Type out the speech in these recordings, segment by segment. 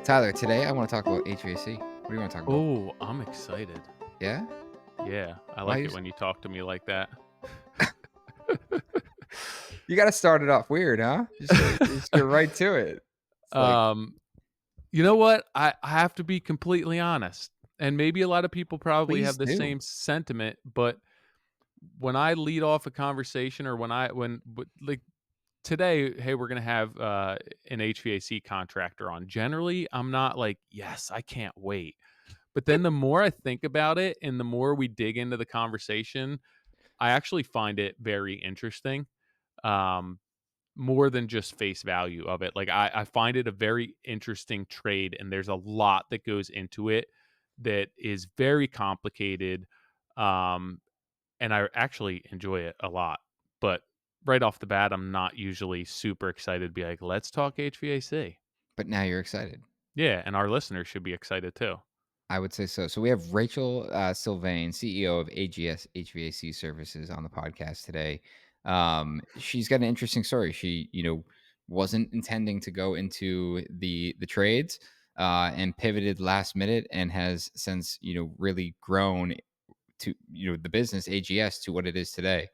Tyler, today I want to talk about HVAC. What do you want to talk about? Oh, I'm excited. Yeah? Yeah, I Why like you it when you talk to me like that. You got to start it off weird, huh? Just get right to it. It's like, Um, you know what? I have to be completely honest, and maybe a lot of people probably please have the do. same sentiment, but when I lead off a conversation or like today, hey, we're gonna have an HVAC contractor on. Generally, I'm not like, yes, I can't wait. But then the more I think about it and the more we dig into the conversation, I actually find it very interesting. Um, More than just face value of it. Like I find it a very interesting trade, and there's a lot that goes into it that is very complicated. Um, and I actually enjoy it a lot. But right off the bat, I'm not usually super excited to be like, let's talk HVAC. But now you're excited. Yeah, and our listeners should be excited too. I would say so. So we have Rachel Sylvain, CEO of AGS HVAC Services, on the podcast today. She's got an interesting story. She, wasn't intending to go into the trades and pivoted last minute, and has since really grown to the business AGS to what it is today.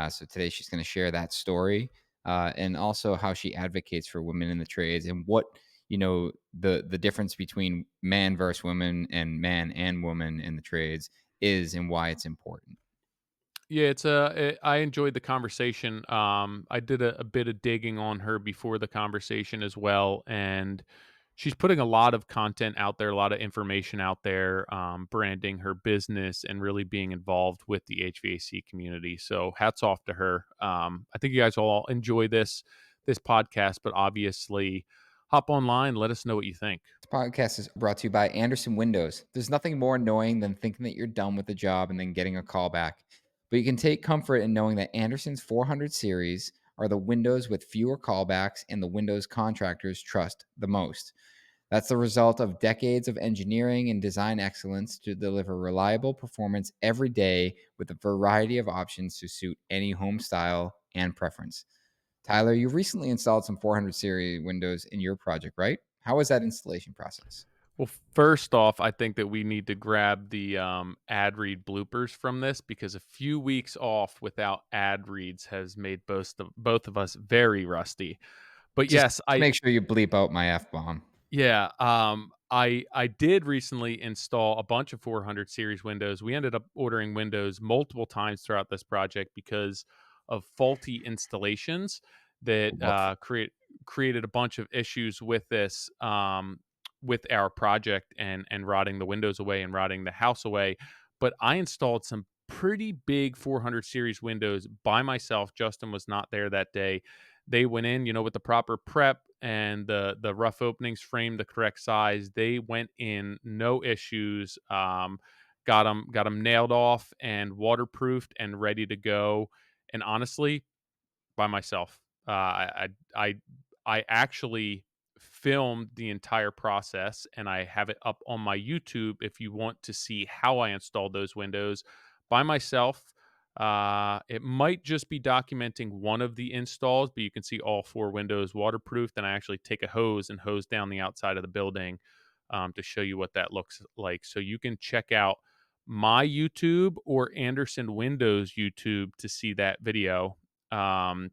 So today she's going to share that story, and also how she advocates for women in the trades, and what the difference between man versus women and man and woman in the trades is, and why it's important. Yeah, I enjoyed the conversation. I did a bit of digging on her before the conversation as well, and she's putting a lot of content out there, a lot of information out there, branding her business and really being involved with the HVAC community. So hats off to her. I think you guys will all enjoy this podcast, but obviously hop online, let us know what you think. This podcast is brought to you by Andersen Windows. There's nothing more annoying than thinking that you're done with the job and then getting a call back. But you can take comfort in knowing that Andersen's 400 series are the windows with fewer callbacks and the windows contractors trust the most. That's the result of decades of engineering and design excellence to deliver reliable performance every day with a variety of options to suit any home style and preference. Tyler, you recently installed some 400 series windows in your project, right? How was that installation process? Well, first off, I think that we need to grab the ad read bloopers from this because a few weeks off without ad reads has made both of us very rusty. But Just yes, make sure you bleep out my F bomb. yeah, I did recently install a bunch of 400 series windows. We ended up ordering windows multiple times throughout this project because of faulty installations that Woof. created a bunch of issues with this with our project and rotting the windows away and rotting the house away. But I installed some pretty big 400 series windows by myself. Justin was not there that day. They went in, with the proper prep and the rough openings framed the correct size. They went in, no issues. Got them nailed off and waterproofed and ready to go. And honestly, by myself, I actually filmed the entire process, and I have it up on my YouTube if you want to see how I installed those windows by myself. It might just be documenting one of the installs, but you can see all four windows waterproofed. And I actually take a hose and hose down the outside of the building to show you what that looks like. So you can check out my YouTube or Andersen Windows YouTube to see that video. Um,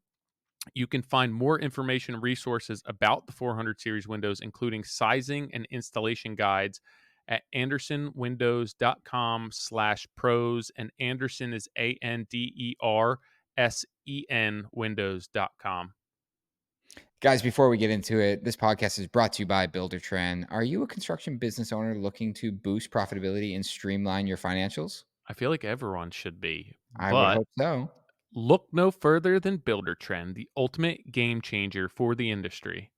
you can find more information and resources about the 400 series windows, including sizing and installation guides, at andersenwindows.com/pros. And Andersen is ANDERSEN windows.com. Guys, before we get into it, this podcast is brought to you by Buildertrend. Are you a construction business owner looking to boost profitability and streamline your financials? I feel like everyone should be, I would but hope so. look no further than Buildertrend, the ultimate game changer for the industry.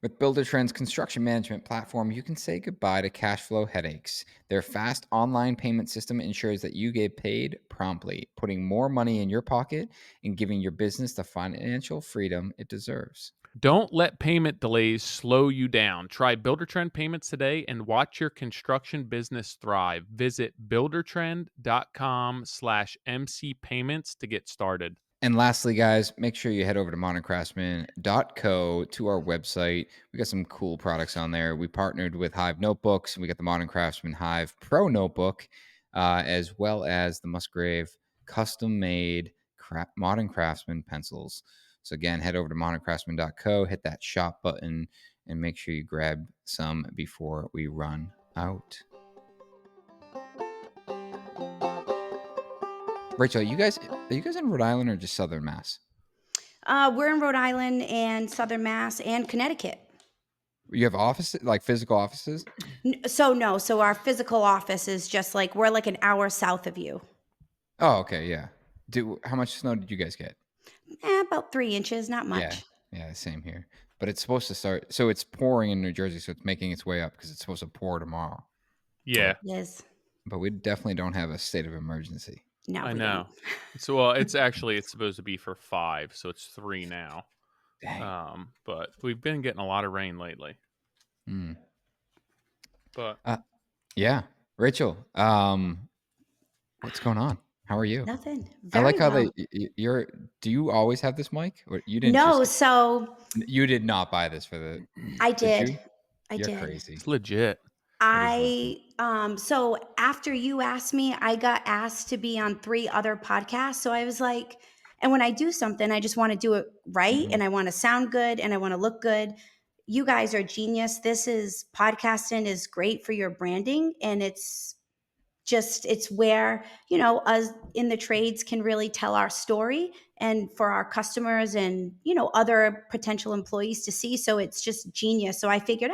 With Buildertrend's construction management platform, you can say goodbye to cash flow headaches. Their fast online payment system ensures that you get paid promptly, putting more money in your pocket and giving your business the financial freedom it deserves. Don't let payment delays slow you down. Try Buildertrend payments today and watch your construction business thrive. Visit buildertrend.com/MC payments to get started. And lastly, guys, make sure you head over to moderncraftsman.co to our website. We got some cool products on there. We partnered with Hive Notebooks, and we got the Modern Craftsman Hive Pro Notebook, as well as the Musgrave custom made Modern Craftsman pencils. So, again, head over to moderncraftsman.co, hit that shop button, and make sure you grab some before we run out. Rachel, are you guys in Rhode Island or just Southern Mass? We're in Rhode Island and Southern Mass and Connecticut. You have offices, like physical offices? So our physical office is just like we're like an hour south of you. Oh, okay, yeah. How much snow did you guys get? About 3 inches, not Yeah, much. yeah, same here. But it's supposed to start. So it's pouring in New Jersey, so it's making its way up because it's supposed to pour tomorrow. Yeah, But It is. we definitely don't have a state of emergency. No, I we don't. know. So, well, it's supposed to be for 5, so it's 3 now. Dang. But we've been getting a lot of rain lately. Mm. But Uh, yeah, Rachel. What's going on? How are you? Nothing. I like Very how well. you're. Do you always have this mic, or you didn't No, just? so You did not buy this for the. I Did did. you? I You're did. it's crazy. legit. That is legit. So after you asked me, I got asked to be on 3 other podcasts. So I was like, and when I do something, I just want to do it right Mhm. and I want to sound good and I want to look good. You guys are genius. This is podcasting is great for your branding and it's where us in the trades can really tell our story and for our customers and other potential employees to see, so it's just genius. So I figured,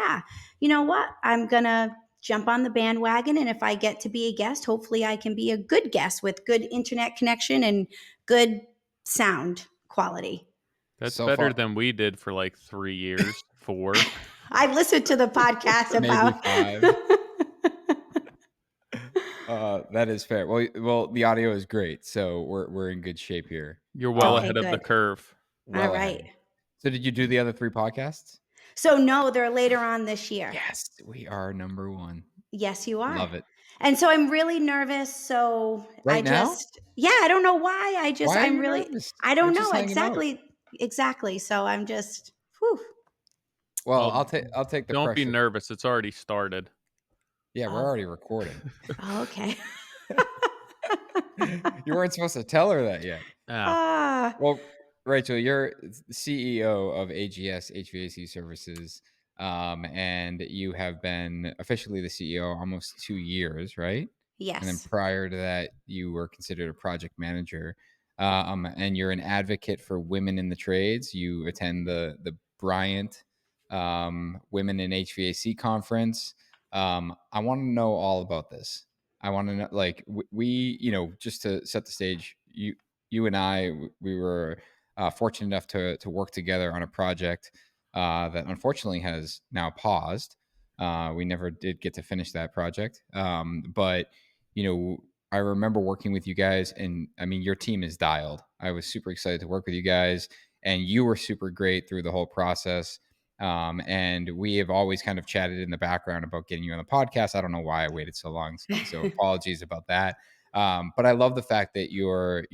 you know what, I'm gonna jump on the bandwagon, and if I get to be a guest, hopefully I can be a good guest with good internet connection and good sound quality. That's So better far, than we did for like 3 years, 4. I've listened to the podcast maybe about 5. That is fair. The audio is great, so we're in good shape here. You're well okay, ahead of the good. curve. All Well right. ahead. So did you do the other 3 podcasts? So no, they're later on this year. Yes, we are number 1. Yes, you are. Love it. And so I'm really nervous. So Right now? yeah, I don't know why. Why are I'm you really, nervous? I We're don't just know hanging out. exactly. So I'm just, whew. Well, Well, I'll take the don't be pressure. nervous. It's already started. Yeah, we're Oh, already recording. oh, okay. You weren't supposed to tell her that yet. Ah, Ah, Well, Rachel, you're CEO of AGS HVAC Services, and you have been officially the CEO almost 2 years, right? And then yes. prior to that, you were considered a project manager, and you're an advocate for women in the trades. You attend the Bryant Women in HVAC conference. I want to know all about this. I want to know, like, just to set the stage. You and I, we were fortunate enough to work together on a project that unfortunately has now paused. We never did get to finish that project, but you know, I remember working with you guys, and I mean, your team is dialed. I was super excited to work with you guys, and you were super great through the whole process. And we have always kind of chatted in the background about getting you on the podcast. I don't know why I waited so long, so apologies about that. But I love the fact that you're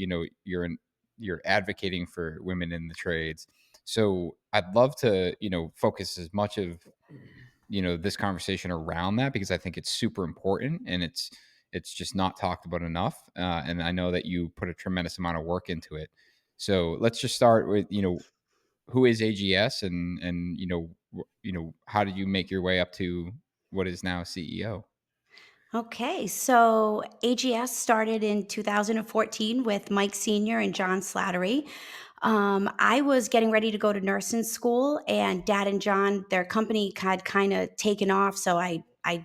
advocating for women in the trades. So I'd love to, focus as much of this conversation around that because I think it's super important and it's just not talked about enough. And I know that you put a tremendous amount of work into it. So let's just start with who is AGS and how did you make your way up to what is now CEO? Okay, so AGS started in 2014 with Mike Sr. and John Slattery. I was getting ready to go to nursing school, and Dad and John, their company had kind of taken off. So I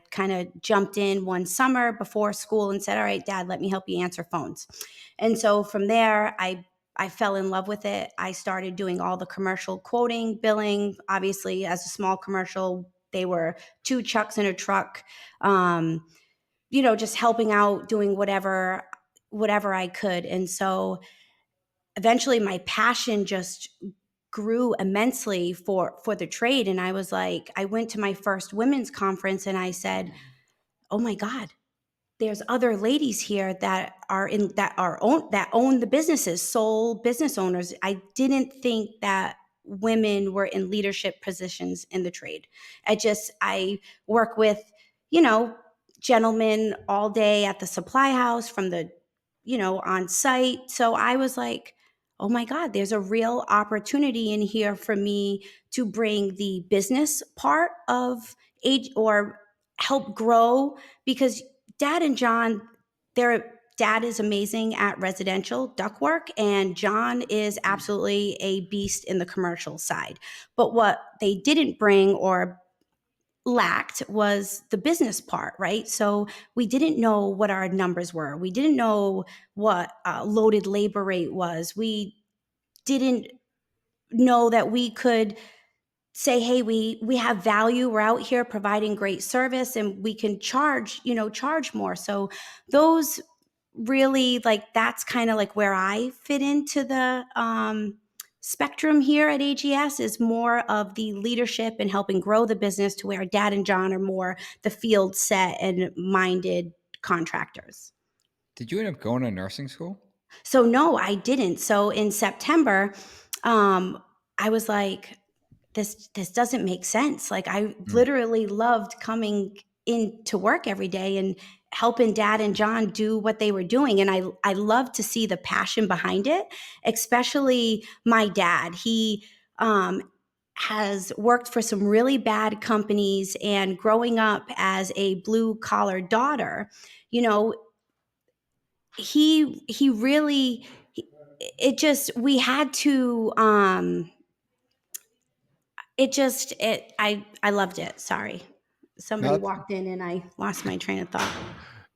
kind of jumped in one summer before school and said, "All right, Dad, let me help you answer phones." And so from there, I fell in love with it. I started doing all the commercial quoting, billing. Obviously, as a small commercial, they were 2 trucks in a truck. Um, just helping out, doing whatever I could. And so eventually my passion just grew immensely for the trade. And I went to my first women's conference and I said, "Oh my God, there's other ladies here that own the businesses, sole business owners. I didn't think that women were in leadership positions in the trade. I work with, you know, gentlemen all day at the supply house from the, on site. So I was like, oh my God, there's a real opportunity in here for me to bring the business part of age or help grow, because Dad and John, their dad is amazing at residential ductwork, and John is absolutely a beast in the commercial side. But what they didn't bring or lacked was the business part, right? So we didn't know what our numbers were. We didn't know what loaded labor rate was. We didn't know that we could say, hey, we have value, we're out here providing great service, and we can charge more. So those really, like, that's kind of like where I fit into the spectrum here at AGS, is more of the leadership and helping grow the business, to where Dad and John are more the field set and minded contractors. Did you end up going to nursing school? So no, I didn't. So in September, I was like, this doesn't make sense. Like, I Mm. literally loved coming in to work every day and helping Dad and John do what they were doing. And I love to see the passion behind it, especially my dad. He has worked for some really bad companies, and growing up as a blue collar daughter, you know, he really it just we had to it just it I loved it. Sorry. No, Somebody walked in and I lost my train of thought.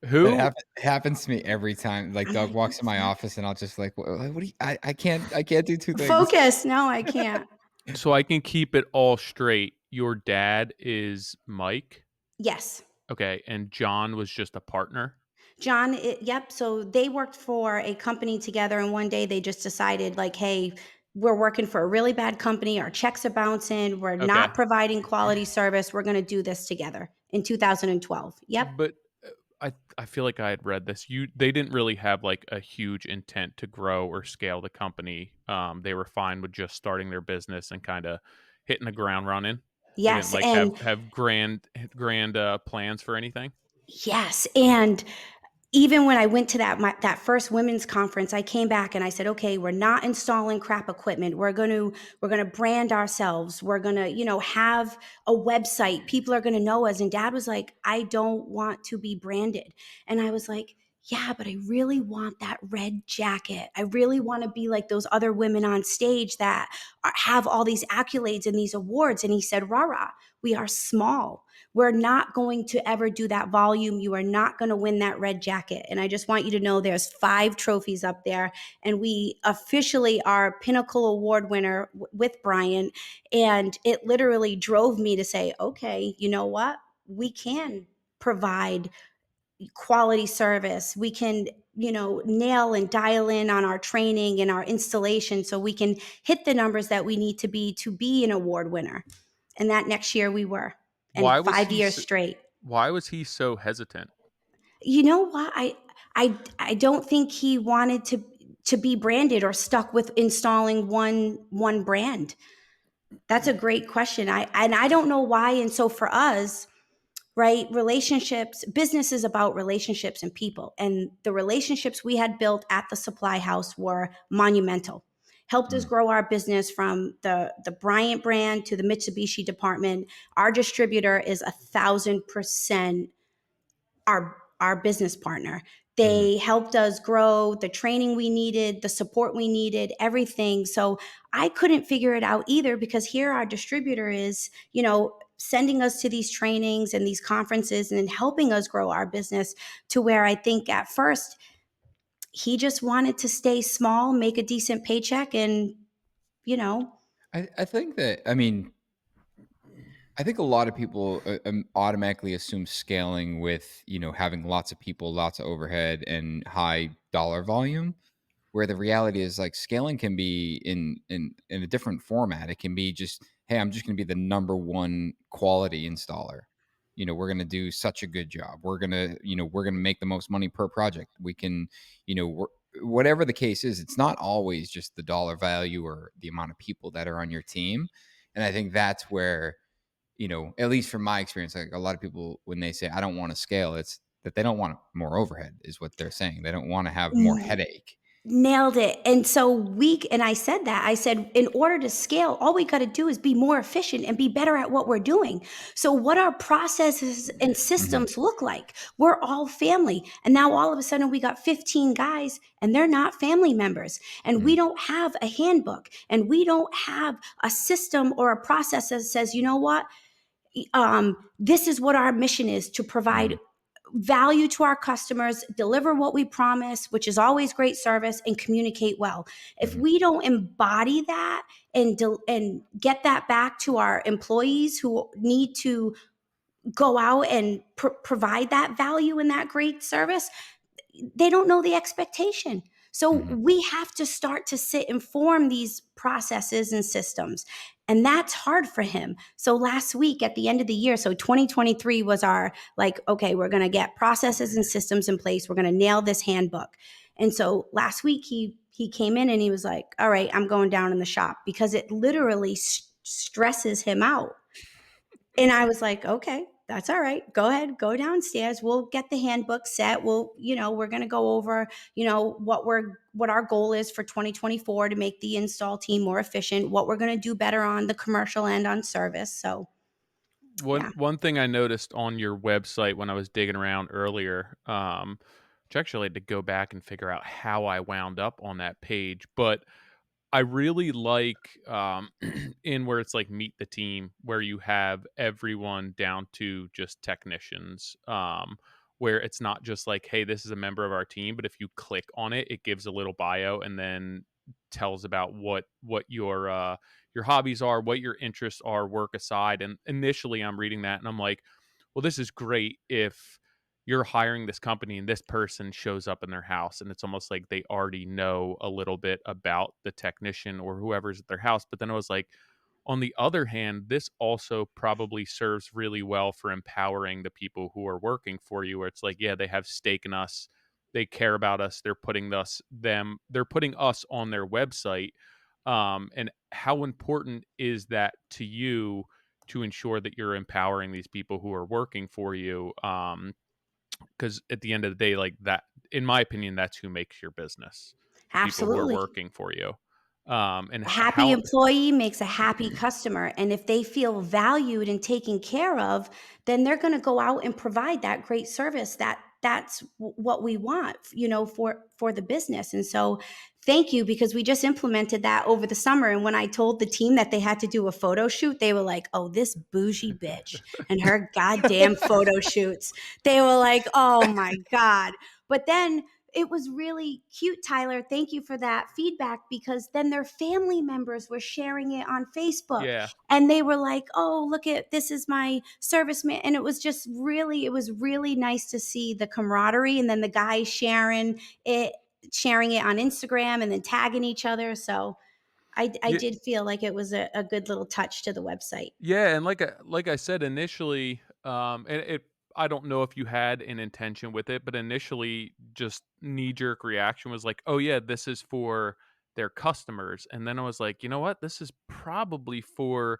that Who happens to me every time. Like, I'm Doug like, walks in what's my that? office, and I'll just like, what do you? I can't do two things. Focus. No, I can't. so I can keep it all straight. Your dad is Mike, Yes. okay, and John was just a partner. Yep. So they worked for a company together, and one day they just decided, like, hey, we're working for a really bad company. Our checks are bouncing. We're Okay. not providing quality service. We're going to do this together in 2012. Yep. But, I feel like I had read this. They didn't really have, like, a huge intent to grow or scale the company. They were fine with just starting their business and kinda hitting the ground running. They didn't, Yes. like, And have grand, plans for anything? yes. And even when I went to that first women's conference, I came back and I said, "Okay, we're not installing crap equipment. We're gonna brand ourselves. We're gonna, have a website. People are gonna know us." And Dad was like, "I don't want to be branded." And I was like, "Yeah, but I really want that red jacket. I really want to be like those other women on stage that have all these accolades and these awards." And he said, "Rara, we are small. We're not going to ever do that volume. You are not going to win that red jacket. And I just want you to know there's 5 trophies up there. And we officially are Pinnacle Award winner with Brian. And it literally drove me to say, okay, you know what? We can provide quality service. We can, nail and dial in on our training and our installation, so we can hit the numbers that we need to be an award winner." And that next year we were, and Why was 5 he years s straight. why was he so hesitant? You know what? I don't think he wanted to be branded or stuck with installing one brand. That's a great question. I don't know why. And so for us, right, relationships, business is about relationships and people. And the relationships we had built at the supply house were monumental. Helped us Mm. grow our business from the Bryant brand to the Mitsubishi department. Our distributor is 1,000% our business partner. Mm. They helped us grow the training we needed, the support we needed, everything. So I couldn't figure it out either, because here our distributor is, sending us to these trainings and these conferences and helping us grow our business, to where I think at first he just wanted to stay small, make a decent paycheck, and, you know, I think that, I mean, I think a lot of people automatically assume scaling with, having lots of people, lots of overhead, and high dollar volume. Where the reality is, like, scaling can be in a different format. It can be just, hey, I'm just going to be the number one quality installer. we're going to do such a good job. We're going to make the most money per project. We can, whatever the case is, it's not always just the dollar value or the amount of people that are on your team. And I think that's where, at least from my experience, like a lot of people, when they say, I don't want to scale, it's that they don't want more overhead is what they're saying. They don't want to have more headache. Nailed it. And so and I said that. I said, in order to scale, all we got to do is be more efficient and be better at what we're doing. So, what our processes and Hmm. systems look like, we're all family. And now all of a sudden we got 15 guys and they're not family members. And Hmm. we don't have a handbook and we don't have a system or a process that says, you know what? This is what our mission is to provide Hmm. value to our customers, deliver what we promise, which is always great service, and communicate well. If Hmm. we don't embody that and get that back to our employees who need to go out and provide that value and that great service, they don't know the expectation. So Hmm. we have to start to sit and form these processes and systems. And that's hard for him. So last week at the end of the year, so 2023 was our like, okay, we're going to get processes and systems in place. We're going to nail this handbook. And so last week he came in and he was like, all right, I'm going down in the shop because it literally stresses him out. And I was like, okay, that's all right. Go ahead, go downstairs. We'll get the handbook set. We're going to go over, what our goal is for 2024 to make the install team more efficient, what we're going to do better on the commercial end on service. So, One yeah. one thing I noticed on your website when I was digging around earlier, which actually had to go back and figure out how I wound up on that page, but I really like in where it's like meet the team, where you have everyone down to just technicians, where it's not just like, hey, this is a member of our team, but if you click on it, it gives a little bio and then tells about what your hobbies are, what your interests are, work aside. And initially, I'm reading that and I'm like, well, this is great if you're hiring this company and this person shows up in their house and it's almost like they already know a little bit about the technician or whoever's at their house. But then I was like, on the other hand, this also probably serves really well for empowering the people who are working for you, where it's like, yeah, they have stake in us, they care about us, they're putting us on their website. And how important is that to you to ensure that you're empowering these people who are working for you? Because at the end of the day, like that, in my opinion, that's who makes your business, the people who are Absolutely. working for you. And A happy how, employee makes a happy customer. And if they feel valued and taken care of, then they're going to go out and provide that great service that's what we want, for the business. And so thank you, because we just implemented that over the summer. And when I told the team that they had to do a photo shoot, they were like, oh, this bougie bitch and her goddamn photo shoots. They were like, oh my God. But then it was really cute, Tyler. Thank you for that feedback, because then their family members were sharing it on Facebook yeah, and they were like, "Oh, look at this is my serviceman." And it was really nice to see the camaraderie, and then the guys sharing it on Instagram and then tagging each other. So I yeah, did feel like it was a good little touch to the website. yeah. And like I said initially, and I don't know if you had an intention with it, but initially, just knee jerk reaction was like, oh yeah, this is for their customers. And then I was like, you know what, this is probably for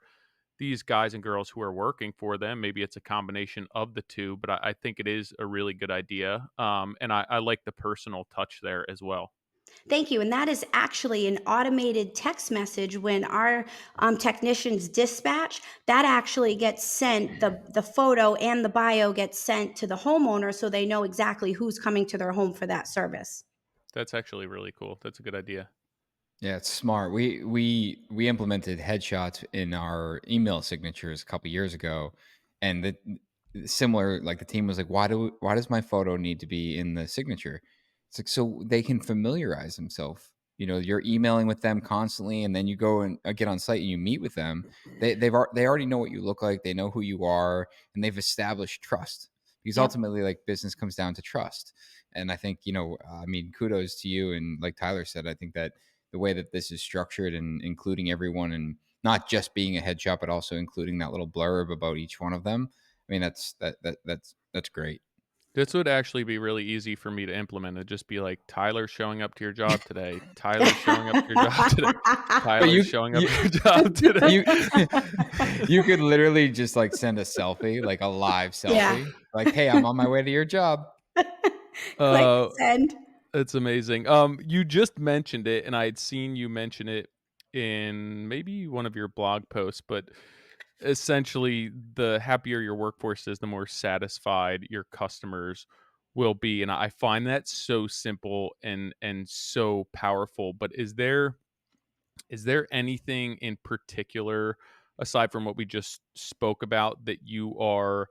these guys and girls who are working for them. Maybe it's a combination of the two, but I think it is a really good idea. And I like the personal touch there as well. Thank you. And that is actually an automated text message when our technicians dispatch. That actually gets sent, the photo and the bio gets sent to the homeowner so they know exactly who's coming to their home for that service. That's actually really cool. That's a good idea. Yeah, it's smart. We implemented headshots in our email signatures a couple years ago, and similar. Like the team was like, why does my photo need to be in the signature?" It's like so they can familiarize themselves. You're emailing with them constantly, and then you go and get on site and you meet with them. They already know what you look like. They know who you are, and they've established trust. Because Yep. ultimately, like business comes down to trust. And I think I mean, kudos to you. And like Tyler said, I think that the way that this is structured and including everyone and not just being a headshot, but also including that little blurb about each one of them. I mean, that's great. This would actually be really easy for me to implement. It'd just be like, "Tyler showing up to your job today. Tyler showing up to your job today. But Tyler showing up to your job today." you you could literally just, like, send a selfie, like a live Yeah. selfie, like, "Hey, I'm on my way to your job." Click Uh, send. it's amazing. You just mentioned it, and I had seen you mention it in maybe one of your blog posts, but essentially, the happier your workforce is, the more satisfied your customers will be, and I find that so simple and so powerful. But is there anything in particular, aside from what we just spoke about, that you are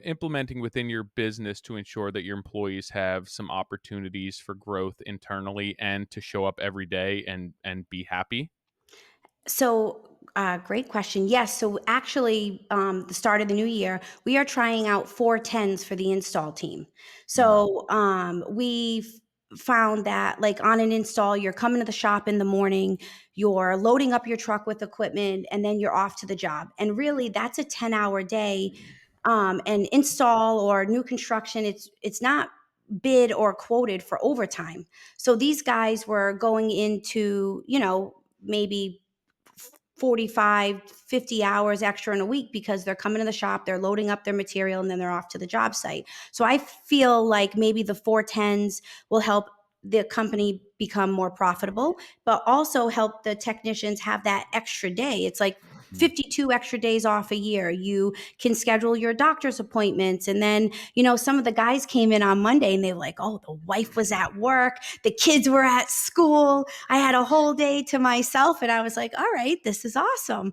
implementing within your business to ensure that your employees have some opportunities for growth internally and to show up every day and be happy? Great question. Yes. So, actually, the start of the new year, we are trying out 410s for the install team. Mm, We've found that, like, on an install, you're coming to the shop in the morning, you're loading up your truck with equipment, and then you're off to the job. And really, that's a 10-hour day. And install or new construction, it's not bid or quoted for overtime. So these guys were going into, maybe 45, 50 hours extra in a week because they're coming to the shop, they're loading up their material, and then they're off to the job site. So I feel like maybe the 410s will help the company become more profitable, but also help the technicians have that extra day. It's like mm. 52 extra days off a year. You can schedule your doctor's appointments. And then, some of the guys came in on Monday and they were like, oh, the wife was at work, the kids were at school, I had a whole day to myself. And I was like, all right, this is awesome.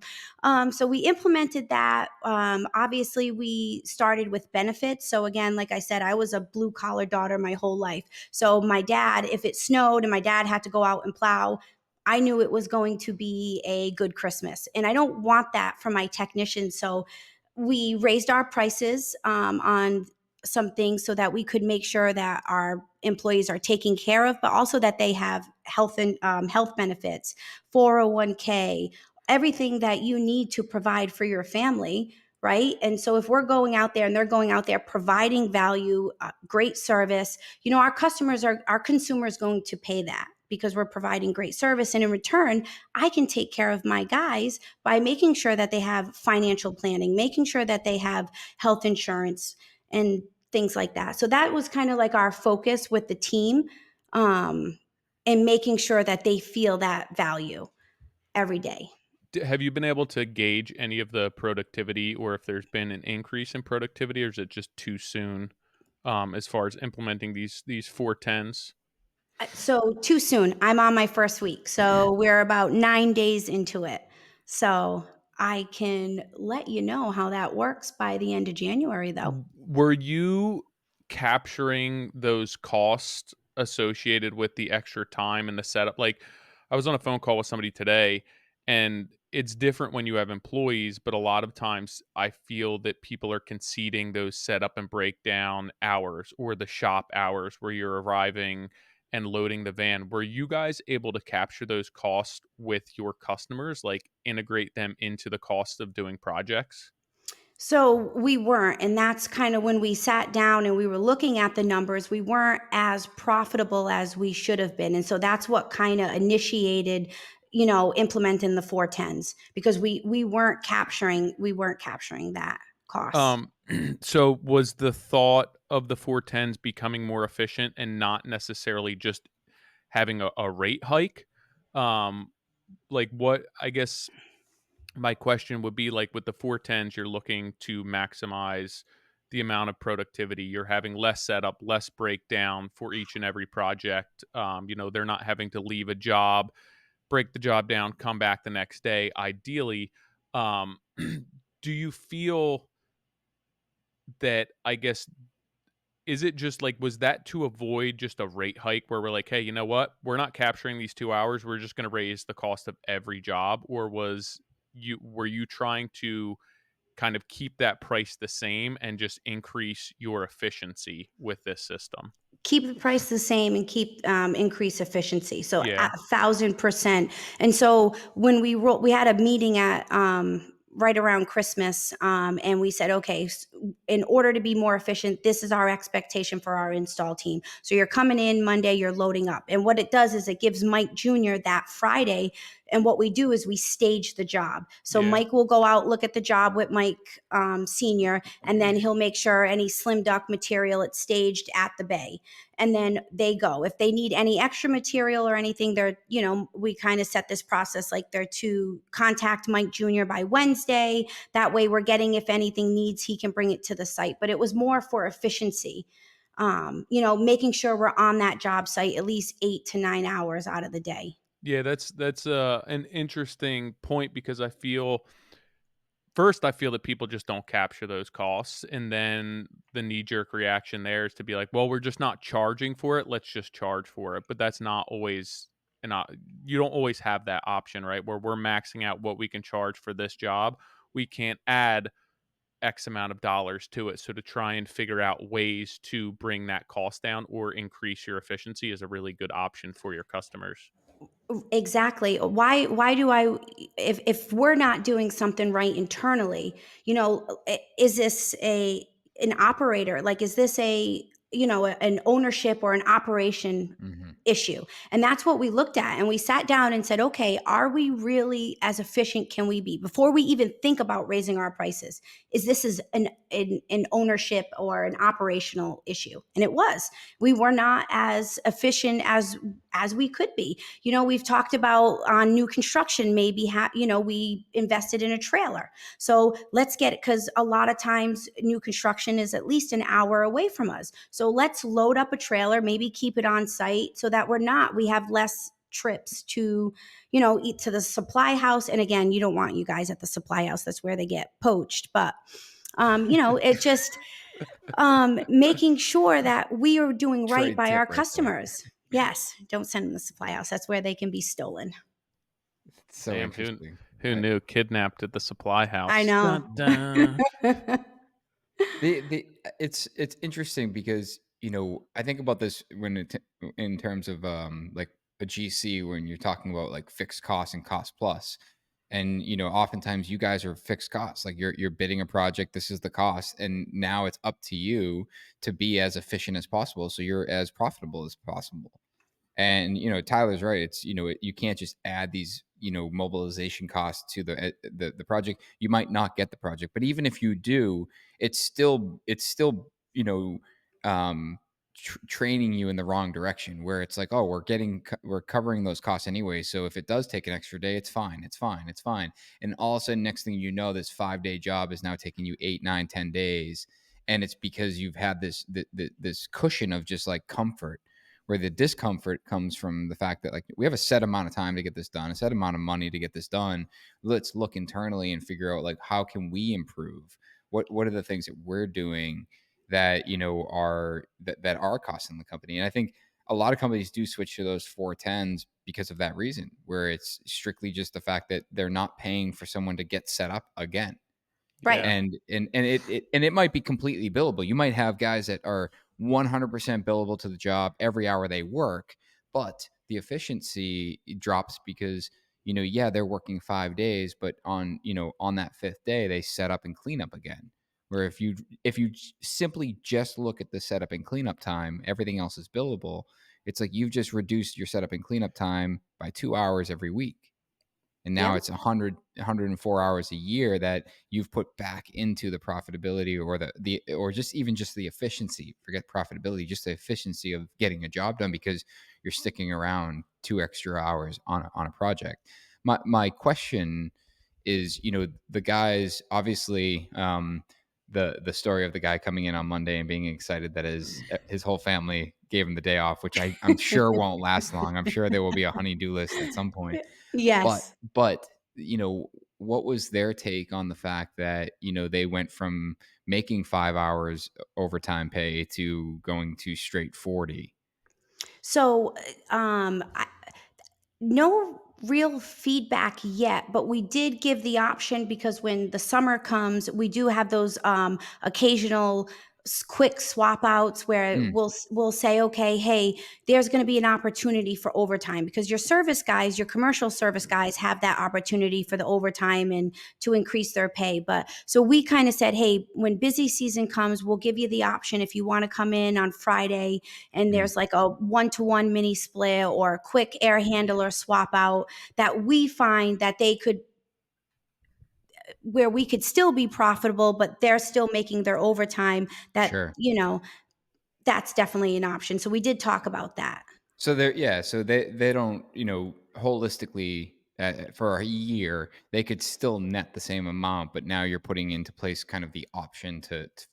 So we implemented that. Obviously, we started with benefits. So again, like I said, I was a blue collar daughter my whole life. So my dad, if it snowed and my dad had to go out and plow, I knew it was going to be a good Christmas. And I don't want that for my technicians. So we raised our prices on some things so that we could make sure that our employees are taken care of, but also that they have health and health benefits, 401k, everything that you need to provide for your family. Right. And so if we're going out there and they're going out there providing value, great service, our consumers going to pay that because we're providing great service. And in return, I can take care of my guys by making sure that they have financial planning, making sure that they have health insurance and things like that. So that was kind of like our focus with the team, um, and making sure that they feel that value every day. Have you been able to gauge any of the productivity or if there's been an increase in productivity, or is it just too soon, as far as implementing these 410s? So too soon. I'm on my first week. So we're about 9 days into it. So I can let you know how that works by the end of January, though. Were you capturing those costs associated with the extra time and the setup? Like, I was on a phone call with somebody today, and it's different when you have employees, but a lot of times I feel that people are conceding those setup and breakdown hours or the shop hours where you're arriving and loading the van. Were you guys able to capture those costs with your customers, like integrate them into the cost of doing projects? So we weren't. And that's kind of when we sat down and we were looking at the numbers, we weren't as profitable as we should have been. And so that's what kind of initiated, implementing the 410s because we weren't capturing that cost. Um, so was the thought of the 410s becoming more efficient and not necessarily just having a rate hike? Um, like what I guess my question would be, like, with the 410s, you're looking to maximize the amount of productivity. You're having less setup, less breakdown for each and every project. They're not having to leave a job, break the job down, come back the next day, ideally. Um, do you feel that, I guess, is it just like, was that to avoid just a rate hike where we're like, "Hey, you know what? We're not capturing these 2 hours. We're just gonna raise the cost of every job," or were you trying to kind of keep that price the same and just increase your efficiency with this system? Keep the price the same and keep increase efficiency. So Yeah. 1,000%. And so when we had a meeting at right around Christmas, and we said, okay, in order to be more efficient, this is our expectation for our install team. So you're coming in Monday, you're loading up. And what it does is it gives Mike Jr. that Friday. And what we do is we stage the job. So Yeah. Mike will go out, look at the job with Mike Sr., and then he'll make sure any slim duct material it's staged at the bay, and then they go. If they need any extra material or anything, they're, we kind of set this process like they're to contact Mike Jr. by Wednesday. That way we're getting, if anything needs, he can bring it to the site. But it was more for efficiency, making sure we're on that job site at least 8 to 9 hours out of the day. Yeah, that's an interesting point because I feel first, I feel that people just don't capture those costs, and then the knee jerk reaction there is to be like, "Well, we're just not charging for it. Let's just charge for it." But that's not always you don't always have that option, right? Where we're maxing out what we can charge for this job. We can't add X amount of dollars to it. So to try and figure out ways to bring that cost down or increase your efficiency is a really good option for your customers. Exactly. Why do I, if we're not doing something right internally, is this an operator? Like, is this an ownership or an operation Mhm. issue? And that's what we looked at, and we sat down and said, okay, are we really as efficient can we be before we even think about raising our prices? Is this is an ownership or an operational issue? And it was. We were not as efficient as we could be. We've talked about on new construction, maybe, we invested in a trailer. So let's get it, because a lot of times new construction is at least an hour away from us. So let's load up a trailer, maybe keep it on site so that we have less trips to, eat to the supply house. And again, you don't want you guys at the supply house. That's where they get poached. But, it just, making sure that we are doing right Trade by tip our right there. customers. Yes, don't send them to the supply house. That's where they can be stolen. It's so Damn, interesting. who knew? Kidnapped at the supply I house. know. Dun, dun. It's interesting because, I think about this when in terms of, like a GC, when you're talking about like fixed costs and cost plus. And, oftentimes you guys are fixed costs. Like you're bidding a project, this is the cost, and now it's up to you to be as efficient as possible so you're as profitable as possible. And Tyler's right. It's you can't just add these mobilization costs to the project. You might not get the project, but even if you do, it's still um, training you in the wrong direction. Where it's like, oh, we're covering those costs anyway. So if it does take an extra day, it's fine. It's fine. It's fine. And all of a sudden, next thing you know, this 5 day job is now taking you 8, 9, 10 days, and it's because you've had this cushion of just like comfort, where the discomfort comes from the fact that like we have a set amount of time to get this done, a set amount of money to get this done. Let's look internally and figure out like how can we improve? What are the things that we're doing that that are costing the company? And I think a lot of companies do switch to those 410s because of that reason, where it's strictly just the fact that they're not paying for someone to get set up again. Right. Yeah. And it might be completely billable. You might have guys that are 100% billable to the job every hour they work, but the efficiency drops because yeah, they're working 5 days, but on that fifth day they set up and clean up again. Where if you simply just look at the setup and cleanup time, everything else is billable. It's like you've just reduced your setup and cleanup time by 2 hours every week, and now Yep. it's 104 hours a year that you've put back into the profitability, or the or just the efficiency. Forget profitability, just the efficiency of getting a job done, because you're sticking around 2 extra hours on a project. My question is, the guys obviously, the story of the guy coming in on Monday and being excited that his whole family gave him the day off, which I'm sure won't last long. I'm sure there will be a honeydew list at some point. but Yes. but what was their take on the fact that they went from making 5 hours overtime pay to going to straight 40? So, no real feedback yet, but we did give the option because when the summer comes, we do have those occasional quick swap outs where Mm, we'll say, okay, hey, there's going to be an opportunity for overtime, because your service guys, your commercial service guys, have that opportunity for the overtime and to increase their pay. But so we kind of said, hey, when busy season comes, we'll give you the option if you want to come in on Friday and mm, there's like a 1-to-1 mini split or a quick air handler swap out, that we find that they could, where we could still be profitable, but they're still making their overtime, that, sure. that's definitely an option. So we did talk about that. So they're yeah, so they don't, holistically, for a year, they could still net the same amount, but now you're putting into place kind of the option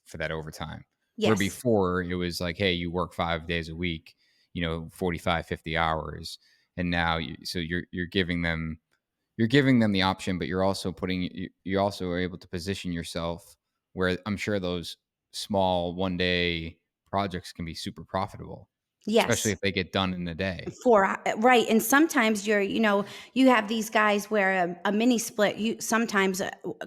for that overtime. Where Yes. before it was like, hey, you work 5 days a week, 45, 50 hours, and now you're giving them the option, but you're also you also are able to position yourself where I'm sure those small 1-day projects can be super profitable, especially Yes. if they get done in a day. Right. And sometimes you have these guys where a mini split, you sometimes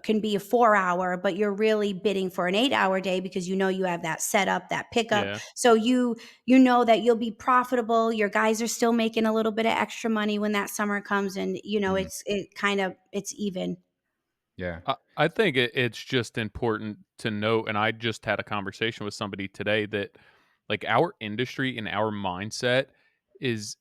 can be a 4 hour, but you're really bidding for an 8 hour day, because you have that setup, that pickup. Yeah. So you know that you'll be profitable. Your guys are still making a little bit of extra money when that summer comes, and Mhm. it's even. Yeah. I think it's just important to note, and I just had a conversation with somebody today that, like, our industry and our mindset is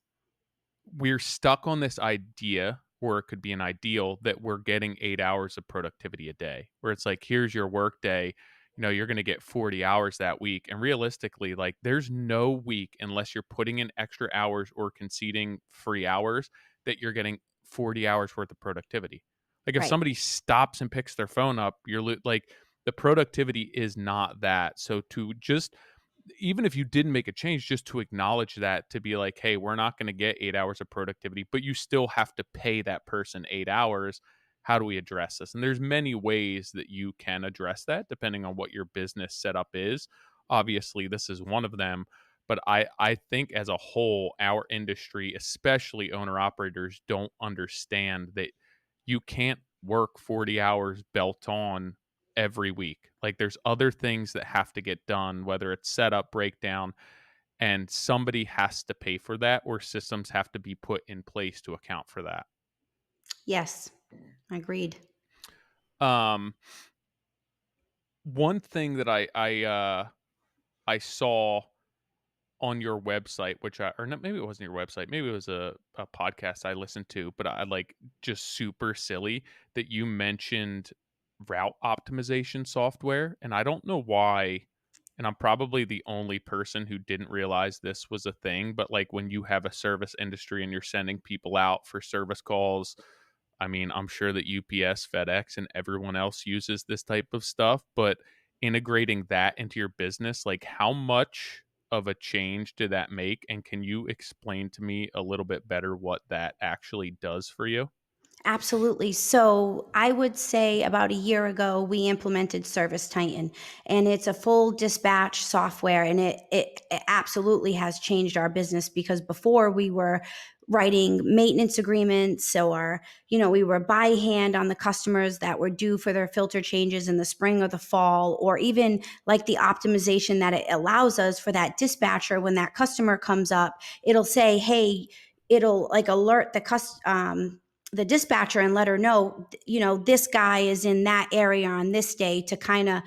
we're stuck on this idea, or it could be an ideal, that we're getting 8 hours of productivity a day, where it's like, here's your work day. You're going to get 40 hours that week. And realistically, like, there's no week, unless you're putting in extra hours or conceding free hours, that you're getting 40 hours worth of productivity. Like, if Right. somebody stops and picks their phone up, like, the productivity is not that. So to just, even if you didn't make a change, just to acknowledge that, to be like, hey, we're not going to get 8 hours of productivity, but you still have to pay that person 8 hours. How do we address this? And there's many ways that you can address that depending on what your business setup is. Obviously, this is one of them. But I think as a whole, our industry, especially owner operators, don't understand that you can't work 40 hours belt on every week. Like, there's other things that have to get done, whether it's setup, breakdown, and somebody has to pay for that, or systems have to be put in place to account for that. Yes. Agreed. Um, One thing that I saw on your website, which I, or no, maybe it wasn't your website, maybe it was a podcast I listened to, but I like, just super silly that you mentioned route optimization software. And I don't know why, and I'm probably the only person who didn't realize this was a thing, but like, when you have a service industry and you're sending people out for service calls, I mean, I'm sure that UPS, FedEx, and everyone else uses this type of stuff, but integrating that into your business, like, how much of a change did that make? And can you explain to me a little bit better what that actually does for you? Absolutely. So I would say about a year ago, we implemented Service Titan, and it's a full dispatch software, and it absolutely has changed our business, because before we were writing maintenance agreements, or, we were by hand on the customers that were due for their filter changes in the spring or the fall, or even like the optimization that it allows us for that dispatcher. When that customer comes up, it'll say, hey, it'll like alert the dispatcher and let her know, this guy is in that area on this day, to kind of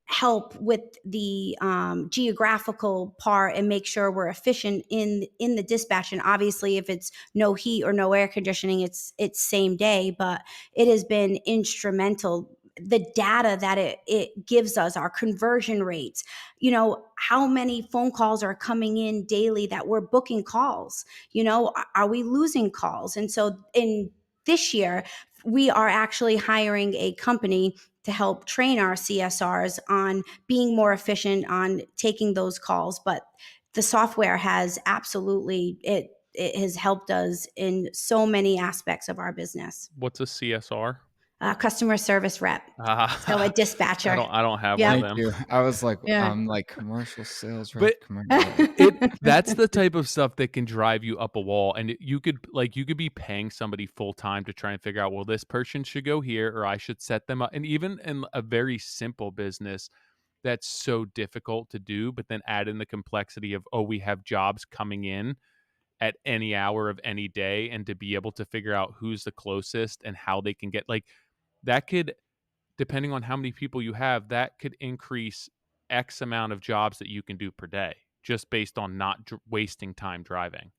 help with the geographical part and make sure we're efficient in the dispatch. And obviously, if it's no heat or no air conditioning, it's same day. But it has been instrumental. The data that it gives us, our conversion rates, how many phone calls are coming in daily that we're booking calls, are we losing calls? And so in this year, we are actually hiring a company to help train our CSRs on being more efficient on taking those calls. But the software has absolutely, it has helped us in so many aspects of our business. What's a CSR? Customer service rep, so a Ah, dispatcher. I don't have one of Yep. Thank them. you. I was like, Yeah. I'm like commercial sales rep, But commercial. that's the type of stuff that can drive you up a wall, and you could be paying somebody full time to try and figure out, well, this person should go here, or I should set them up. And even in a very simple business, that's so difficult to do, but then add in the complexity of, oh, we have jobs coming in at any hour of any day, and to be able to figure out who's the closest and how they can get, like, that could, depending on how many people you have, that could increase X amount of jobs that you can do per day just based on not wasting time driving.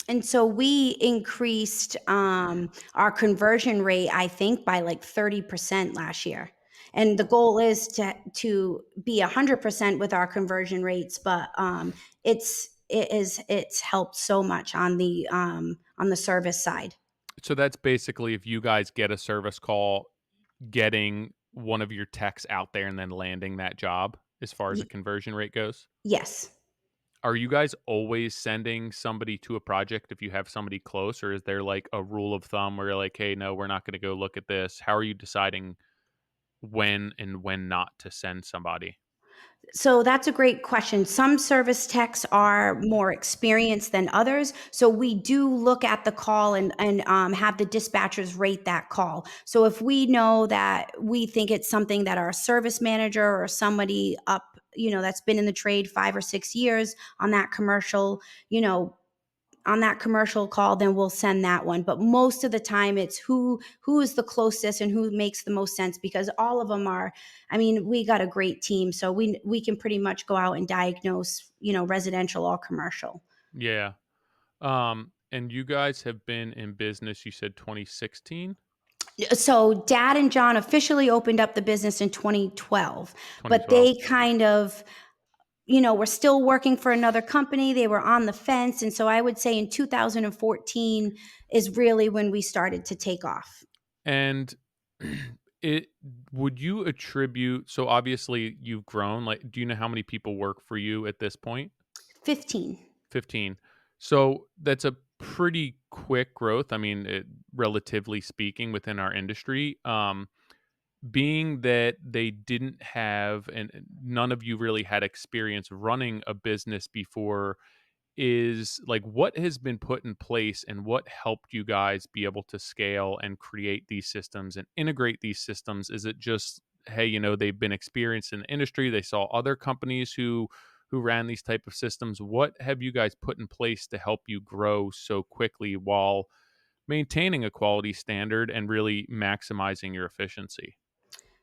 And so we increased our conversion rate, I think, by like 30% last year. And the goal is to be 100% with our conversion rates, but it's helped so much on the service side. So that's basically, if you guys get a service call, getting one of your techs out there and then landing that job as far as a Y- conversion rate goes. yes. Are you guys always sending somebody to a project if you have somebody close, or is there like a rule of thumb where you're like, hey, no, we're not going to go look at this? How are you deciding when and when not to send somebody? So that's a great question. Some service techs are more experienced than others. So we do look at the call and have the dispatchers rate that call. So if we know that we think it's something that our service manager or somebody up, that's been in the trade 5 or 6 years on that commercial, you know, on that commercial call, then we'll send that one. But most of the time it's who is the closest and who makes the most sense, because all of them are, I mean, we got a great team. So we can pretty much go out and diagnose, residential or commercial. Yeah. And you guys have been in business, you said 2016, So Dad and John officially opened up the business in 2012, but 2012. they kind of, were still working for another company. They were on the fence. And so I would say in 2014 is really when we started to take off. And it would you attribute, so obviously you've grown, like, do you know how many people work for you at this point? 15. 15. So that's a pretty quick growth. I mean, relatively speaking, within our industry. Being that they didn't have, and none of you really had experience running a business before, is like, what has been put in place and what helped you guys be able to scale and create these systems and integrate these systems? Is it just, hey, they've been experienced in the industry, they saw other companies who ran these type of systems? What have you guys put in place to help you grow so quickly while maintaining a quality standard and really maximizing your efficiency?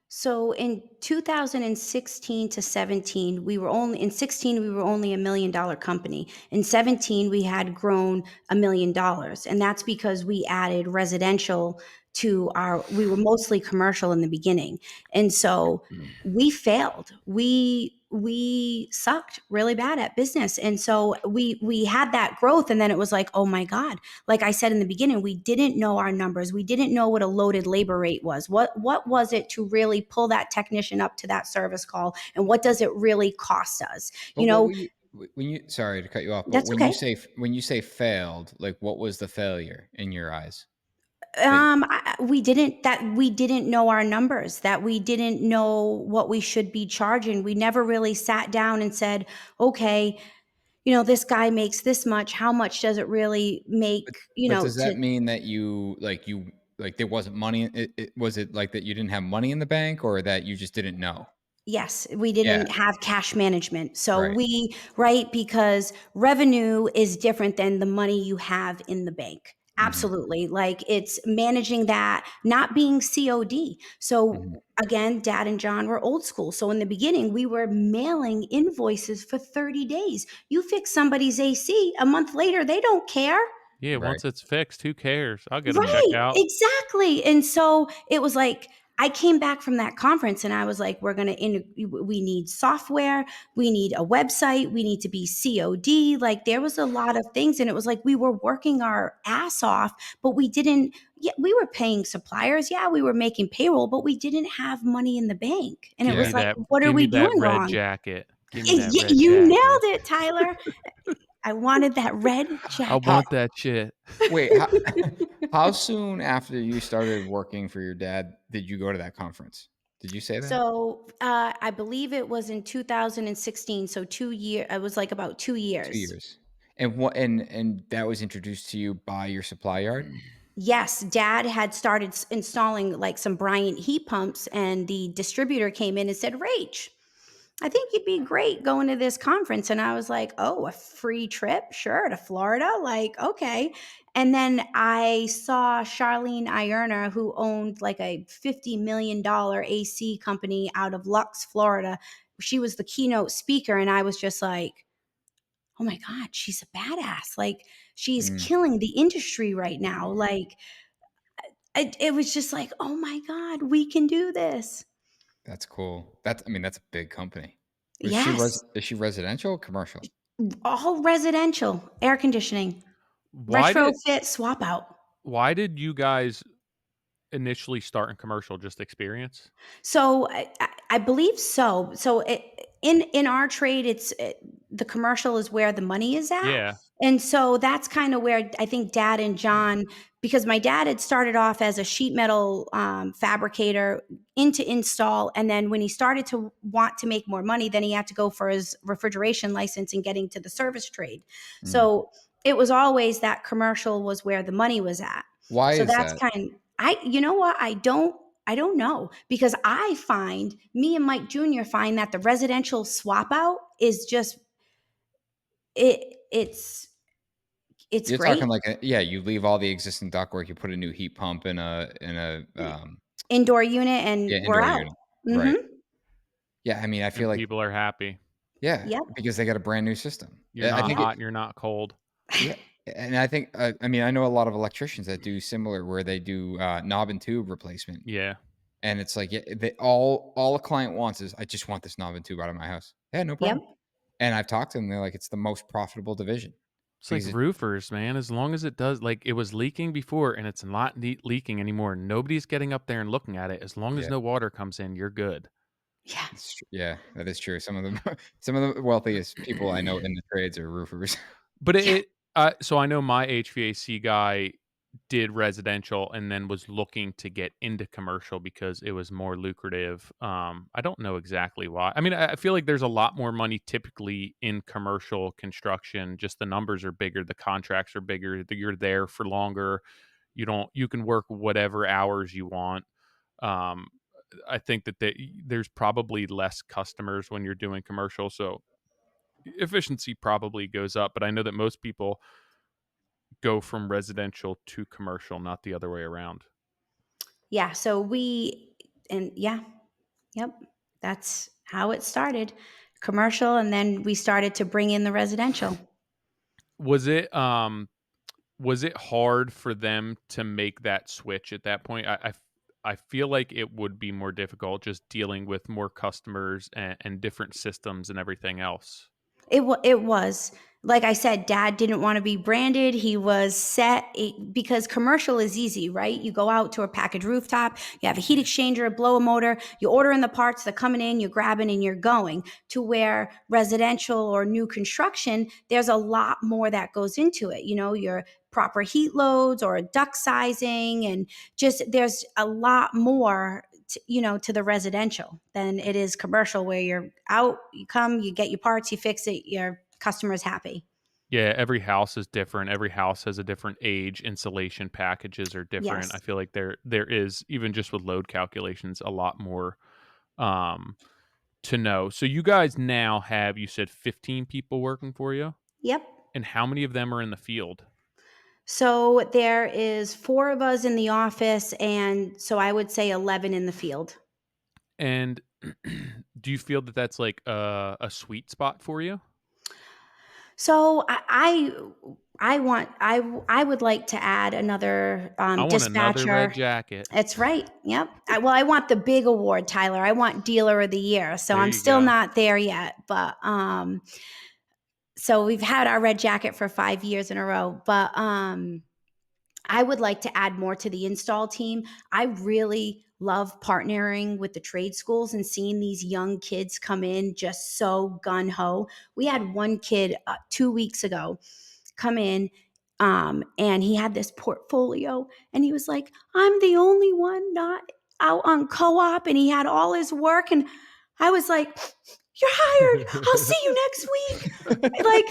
So in 2016 to 17, in 16 we were only $1 million company. In 17 we had grown $1 million, and that's because we added residential to we were mostly commercial in the beginning. And so we failed. We sucked really bad at business. And so we had that growth, and then it was like, "Oh my God." Like I said in the beginning, we didn't know our numbers. We didn't know what a loaded labor rate was. What was it to really pull that technician up to that service call, and what does it really cost us? But You what know, were you when you sorry to cut you off, but that's okay. when you say failed, like, what was the failure in your eyes? That We didn't know our numbers, that we didn't know what we should be charging. We never really sat down and said, okay, this guy makes this much. How much does it really make, but does that to mean that there wasn't money was it like that you didn't have money in the bank or that you just didn't know? Yes, we Yeah, didn't have cash management. So right. right, because revenue is different than the money you have in the bank. Mhm, Absolutely. Like it's managing that, not being COD. So mhm. again, Dad and John were old school. So in the beginning, we were mailing invoices for 30 days. You fix somebody's AC, a month later, they don't care. Yeah, Right. once it's fixed, who cares? I'll get a check Right, out. exactly, and so it was like I came back from that conference and I was like, "We're gonna we need software, we need a website, we need to be COD." Like, there was a lot of things, and it was like we were working our ass off, but we didn't. Yeah, we were paying suppliers, yeah, we were making payroll, but we didn't have money in the bank, and it Give me was Yeah. like, "What are give we me that doing red wrong?" jacket. Give me that red You jacket. nailed it, Tyler. I wanted that red I jacket. How want that shit. wait, how how soon after you started working for your dad did you go to that conference? Did you say that? So, I believe it was in 2016, so 2 year it was like about 2 2 years. years. And that was introduced to you by your supply yard? Yes, Dad had started installing, like, some Bryant heat pumps, and the distributor came in and said, "Rach, I think you'd be great going to this conference. And I was like, oh, a free trip? Sure, to Florida? Like, okay. And then I saw Charlene Ierner, who owned like a $50 million AC company out of Lux, Florida. She was the keynote speaker. And I was just like, oh my God, she's a badass. Like, she's Mm, killing the industry right now. Like, it was just like, oh my God, we can do this. that's cool. That's a big company. Yes. Is she residential or commercial? All residential air conditioning, Why did retrofit, swap out. why did you guys initially start in commercial? Just experience? So I believe so. So in our trade, the commercial is where the money is at, Yeah. and so that's kind of where I think Dad and John, because my dad had started off as a sheet metal fabricator into install, and then when he started to want to make more money, then he had to go for his refrigeration license and getting to the service trade. Mm. So it was always that commercial was where the money was at. Why So is that's that? you know what, I don't know because I find me and Mike Jr. find that the residential swap out is just it's You're talking great. like you leave all the existing ductwork, you put a new heat pump in a Indoor unit and we're indoor out. unit. Right. Mhm. Yeah, I mean, I feel And like people are happy. yeah, Yep. because they got a brand new system. You're I not think it hot and you're not cold. yeah, and I think, I mean, I know a lot of electricians that do similar where they do, knob and tube replacement, Yeah. and it's like, yeah, they all a client wants is, "I just want this knob and tube out of my house." Yeah, no Yep. problem. And I've talked to them, they're like, "It's the most profitable division," It's like because it roofers, man. As long as it does, like it was leaking before and it's not leaking anymore. Nobody's getting up there and looking at it. As long as yeah. no water comes in, you're good. Yeah. Yeah, that is true. Some of the some of the wealthiest people I know in the trades are roofers. But Yeah. so I know my HVAC guy did residential and then was looking to get into commercial because it was more lucrative. I don't know exactly why. I mean, I feel like there's a lot more money typically in commercial construction. Just the numbers are bigger, the contracts are bigger, you're there for longer. You can work whatever hours you want. Um, I think that there's probably less customers when you're doing commercial, so efficiency probably goes up. But I know that most people go from residential to commercial, not the other way around. Yeah, so yeah, yep. That's how it started. Commercial and then we started to bring in the residential. Was it was it hard for them to make that switch at that point? I feel like it would be more difficult just dealing with more customers and different systems and everything else. It was. Like I said, dad didn't wanna be branded, he was set because commercial is easy, right? You go out to a package rooftop, you have a heat exchanger, a blower motor, you order in the parts, they're coming in, you're grabbing and you're going. To where residential or new construction, there's a lot more that goes into it, your proper heat loads or duct sizing and just there's a lot more to the residential than it is commercial where you're out, you come, you get your parts, you fix it, your customer's happy. Yeah, every house is different. Every house has a different age. Insulation packages are different. I Yes. feel like there is even just with load calculations a lot more um to know. So you guys now have, you said, 15 people working for you, Yep. and how many of them are in the field? So there is 4 of us in the office, and so I would say 11 in the field. And do you feel that that's like a sweet spot for you? So I would like to add another, I want another red dispatcher. jacket. That's right, yep. I want the big award, Tyler. I want Dealer of the Year, so There I'm you still go. not there yet, but, so we've had our red jacket for 5 years in a row, but, I would like to add more to the install team. I really love partnering with the trade schools and seeing these young kids come in just so gun ho. We had one kid 2 weeks ago come in, and he had this portfolio, and he was like, "I'm the only one not out on co-op," and he had all his work, and I was like, you're hired. I'll see you next week. Like,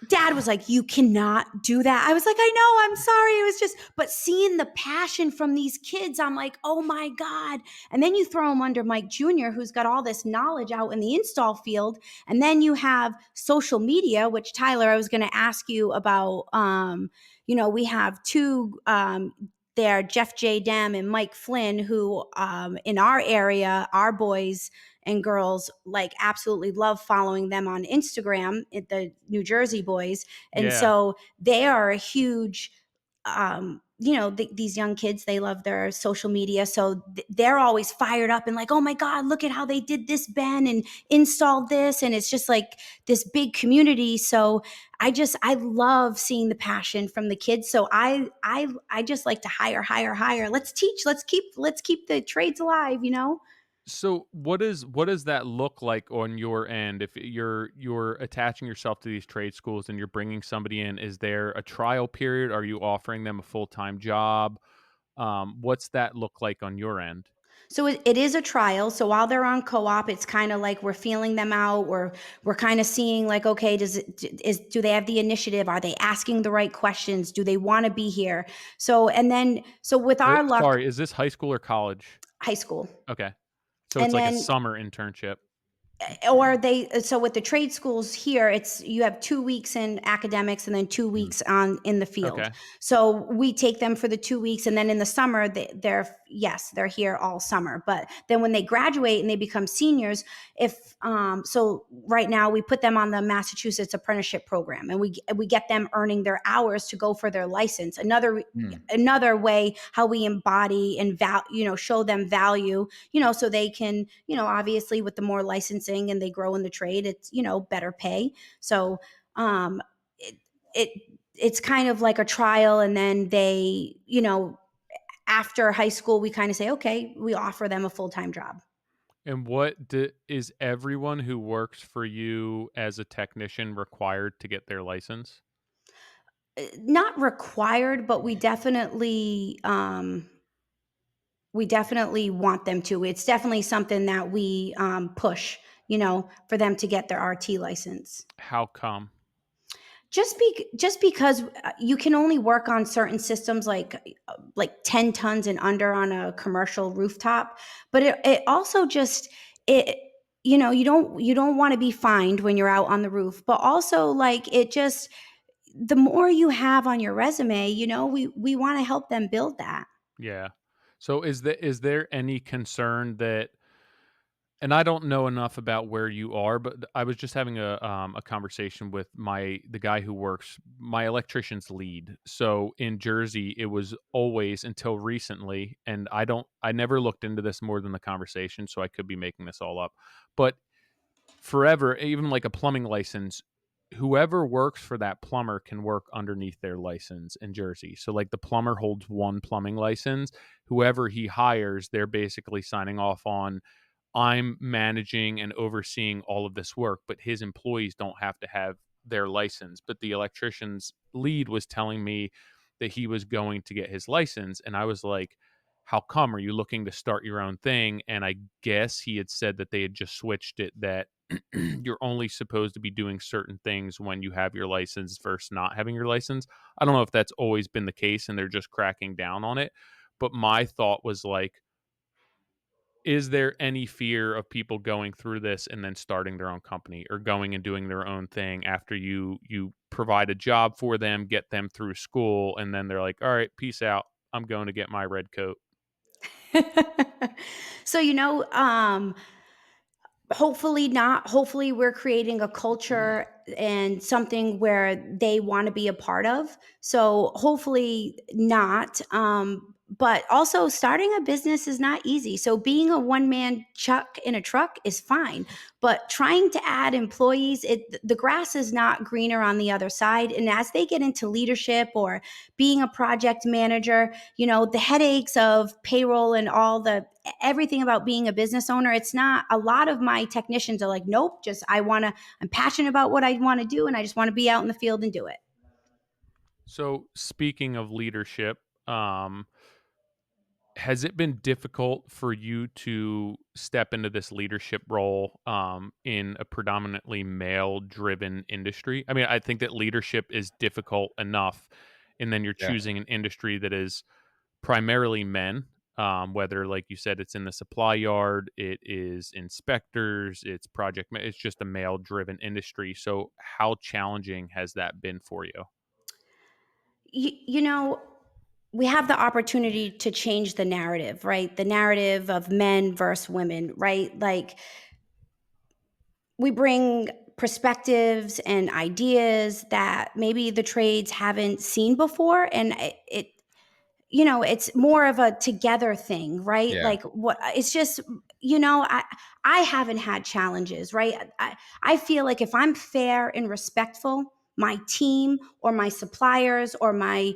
dad was like, you cannot do that. I was like, I know, I'm sorry. It was just, but seeing the passion from these kids, I'm like, oh my God. And then you throw them under Mike Jr., who's got all this knowledge out in the install field. And then you have social media, which Tyler, I was going to ask you about. We have two, there, Jeff J. Dem and Mike Flynn, who in our area, our boys and girls like absolutely love following them on Instagram, the New Jersey boys. And Yeah. so they are a huge, these young kids, they love their social media. So they're always fired up and like, oh my God, look at how they did this, Ben, and installed this. And it's just like this big community. So I love seeing the passion from the kids. So I just like to hire. Let's teach, let's keep the trades alive. So what does that look like on your end if you're attaching yourself to these trade schools and you're bringing somebody in? Is there a trial period? Are you offering them a full-time job? What's that look like on your end? So it is a trial. So while they're on co-op, it's kind of like we're feeling them out. We're kind of seeing like, okay, do they have the initiative? Are they asking the right questions? Do they want to be here? So with our luck, Sorry, is this high school or college? high school, Okay. So it's and like a then summer internship. or they so with the trade schools here, it's you have 2 weeks in academics and then two Mm. weeks on in the field. Okay. So we take them for the 2 weeks, and then in the summer they're here all summer. But then when they graduate and they become seniors, if so right now we put them on the Massachusetts apprenticeship program, and we get them earning their hours to go for their license. Hmm. Another way how we embody and show them value, so they can, obviously with the more licensing and they grow in the trade, it's, better pay. So um it, it it's kind of like a trial, and then they, after high school we kind of say, okay, we offer them a full-time job. And is everyone who works for you as a technician required to get their license? Not required, but we definitely want them to. It's definitely something that we push, for them to get their RT license. How come? Just because you can only work on certain systems like 10 tons and under on a commercial rooftop, but it also just it you don't want to be fined when you're out on the roof, but also like it just the more you have on your resume, we want to help them build that. Yeah. So is there any concern that, and I don't know enough about where you are, but I was just having a conversation with the guy who works my electrician's lead. So in Jersey, it was always until recently, and I never looked into this more than the conversation, so I could be making this all up. But forever, even like a plumbing license, whoever works for that plumber can work underneath their license in Jersey. So like the plumber holds one plumbing license, whoever he hires, they're basically signing off on, I'm managing and overseeing all of this work, but his employees don't have to have their license. But the electrician's lead was telling me that he was going to get his license. And I was like, how come? Are you looking to start your own thing? And I guess he had said that they had just switched it, that you're only supposed to be doing certain things when you have your license versus not having your license. I don't know if that's always been the case and they're just cracking down on it. But my thought was like, is there any fear of people going through this and then starting their own company or going and doing their own thing after you provide a job for them, get them through school, and then they're like, "All right, peace out. I'm going to get my red coat." So, hopefully not. Hopefully we're creating a culture and something where they want to be a part of. So hopefully not. But also starting a business is not easy. So being a one man chuck in a truck is fine, but trying to add employees, the grass is not greener on the other side. And as they get into leadership or being a project manager, the headaches of payroll and all the everything about being a business owner, it's not. A lot of my technicians are like, nope, just I'm passionate about what I want to do, and I just want to be out in the field and do it. So, speaking of leadership, Has it been difficult for you to step into this leadership role, in a predominantly male-driven industry? I mean, I think that leadership is difficult enough, and then you're Yeah. choosing an industry that is primarily men, whether, like you said, it's in the supply yard, it is inspectors, it's it's just a male-driven industry. So how challenging has that been for you? You know, we have the opportunity to change the narrative, right? The narrative of men versus women, right? Like, we bring perspectives and ideas that maybe the trades haven't seen before, and it's more of a together thing, right? Yeah. Like, what it's just, I haven't had challenges, right? I feel like if I'm fair and respectful, my team or my suppliers or my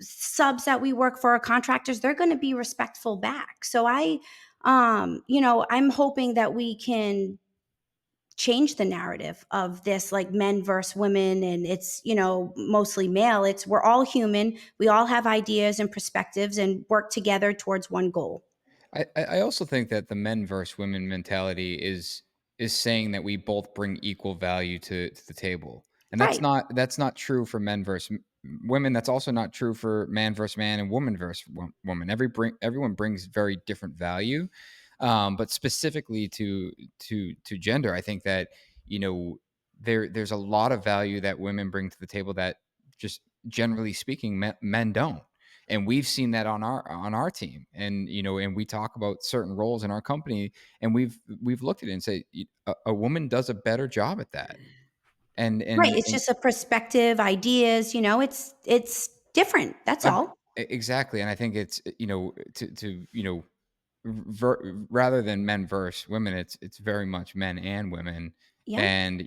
subs that we work for, our contractors, they're going to be respectful back. So I'm hoping that we can change the narrative of this, like, men versus women, and it's mostly male. It's We're all human, we all have ideas and perspectives and work together towards one goal. I also think that the men versus women mentality is saying that we both bring equal value to the table, and Right. that's not true for men versus women. That's also not true for man versus man and woman versus woman. Everyone brings very different value, but specifically to gender, I think that you know there's a lot of value that women bring to the table that just generally speaking men don't, and we've seen that on our team, and and we talk about certain roles in our company, and we've looked at it and say a woman does a better job at that, and Right, and it's and just a perspective, ideas, it's different, that's all. exactly, and I think it's to rather than men versus women, it's very much men and women. Yeah, And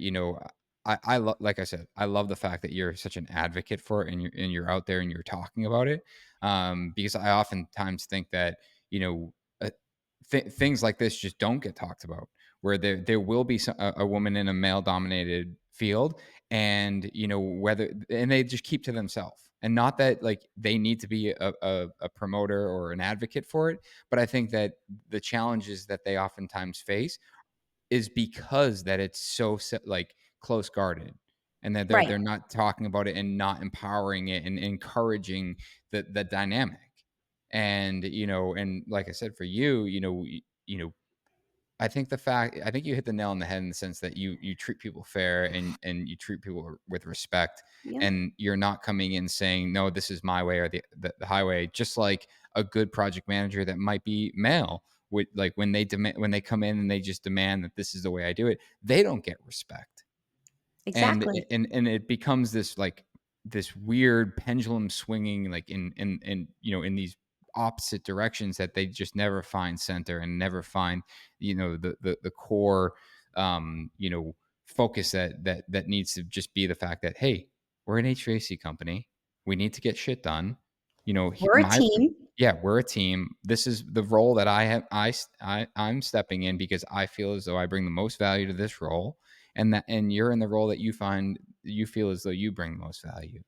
like I said, I love the fact that you're such an advocate for it, and you're out there and you're talking about it. Because I oftentimes think that you know uh, things like this just don't get talked about, where there will be a woman in a male dominated field, and whether, and they just keep to themselves, and not that like they need to be a promoter or an advocate for it, but I think that the challenges that they oftentimes face is because that it's so like close guarded, and that they're right. they're not talking about it and not empowering it and encouraging the dynamic. And and like I said, for you, I think you hit the nail on the head in the sense that you treat people fair, and you treat people with respect, Yeah, and you're not coming in saying, no, this is my way or the highway. Just like a good project manager that might be male would, like, when they come in and they just demand that this is the way I do it, they don't get respect. And exactly. it becomes this, like, this weird pendulum swinging, like, in these opposite directions, that they just never find center and never find the core focus that needs to just be the fact that, hey, we're an HVAC company, we need to get shit done. We're a My team. Yeah, we're a team. This is the role that I'm stepping in because I feel as though I bring the most value to this role, and you're in the role that you feel as though you bring the most value.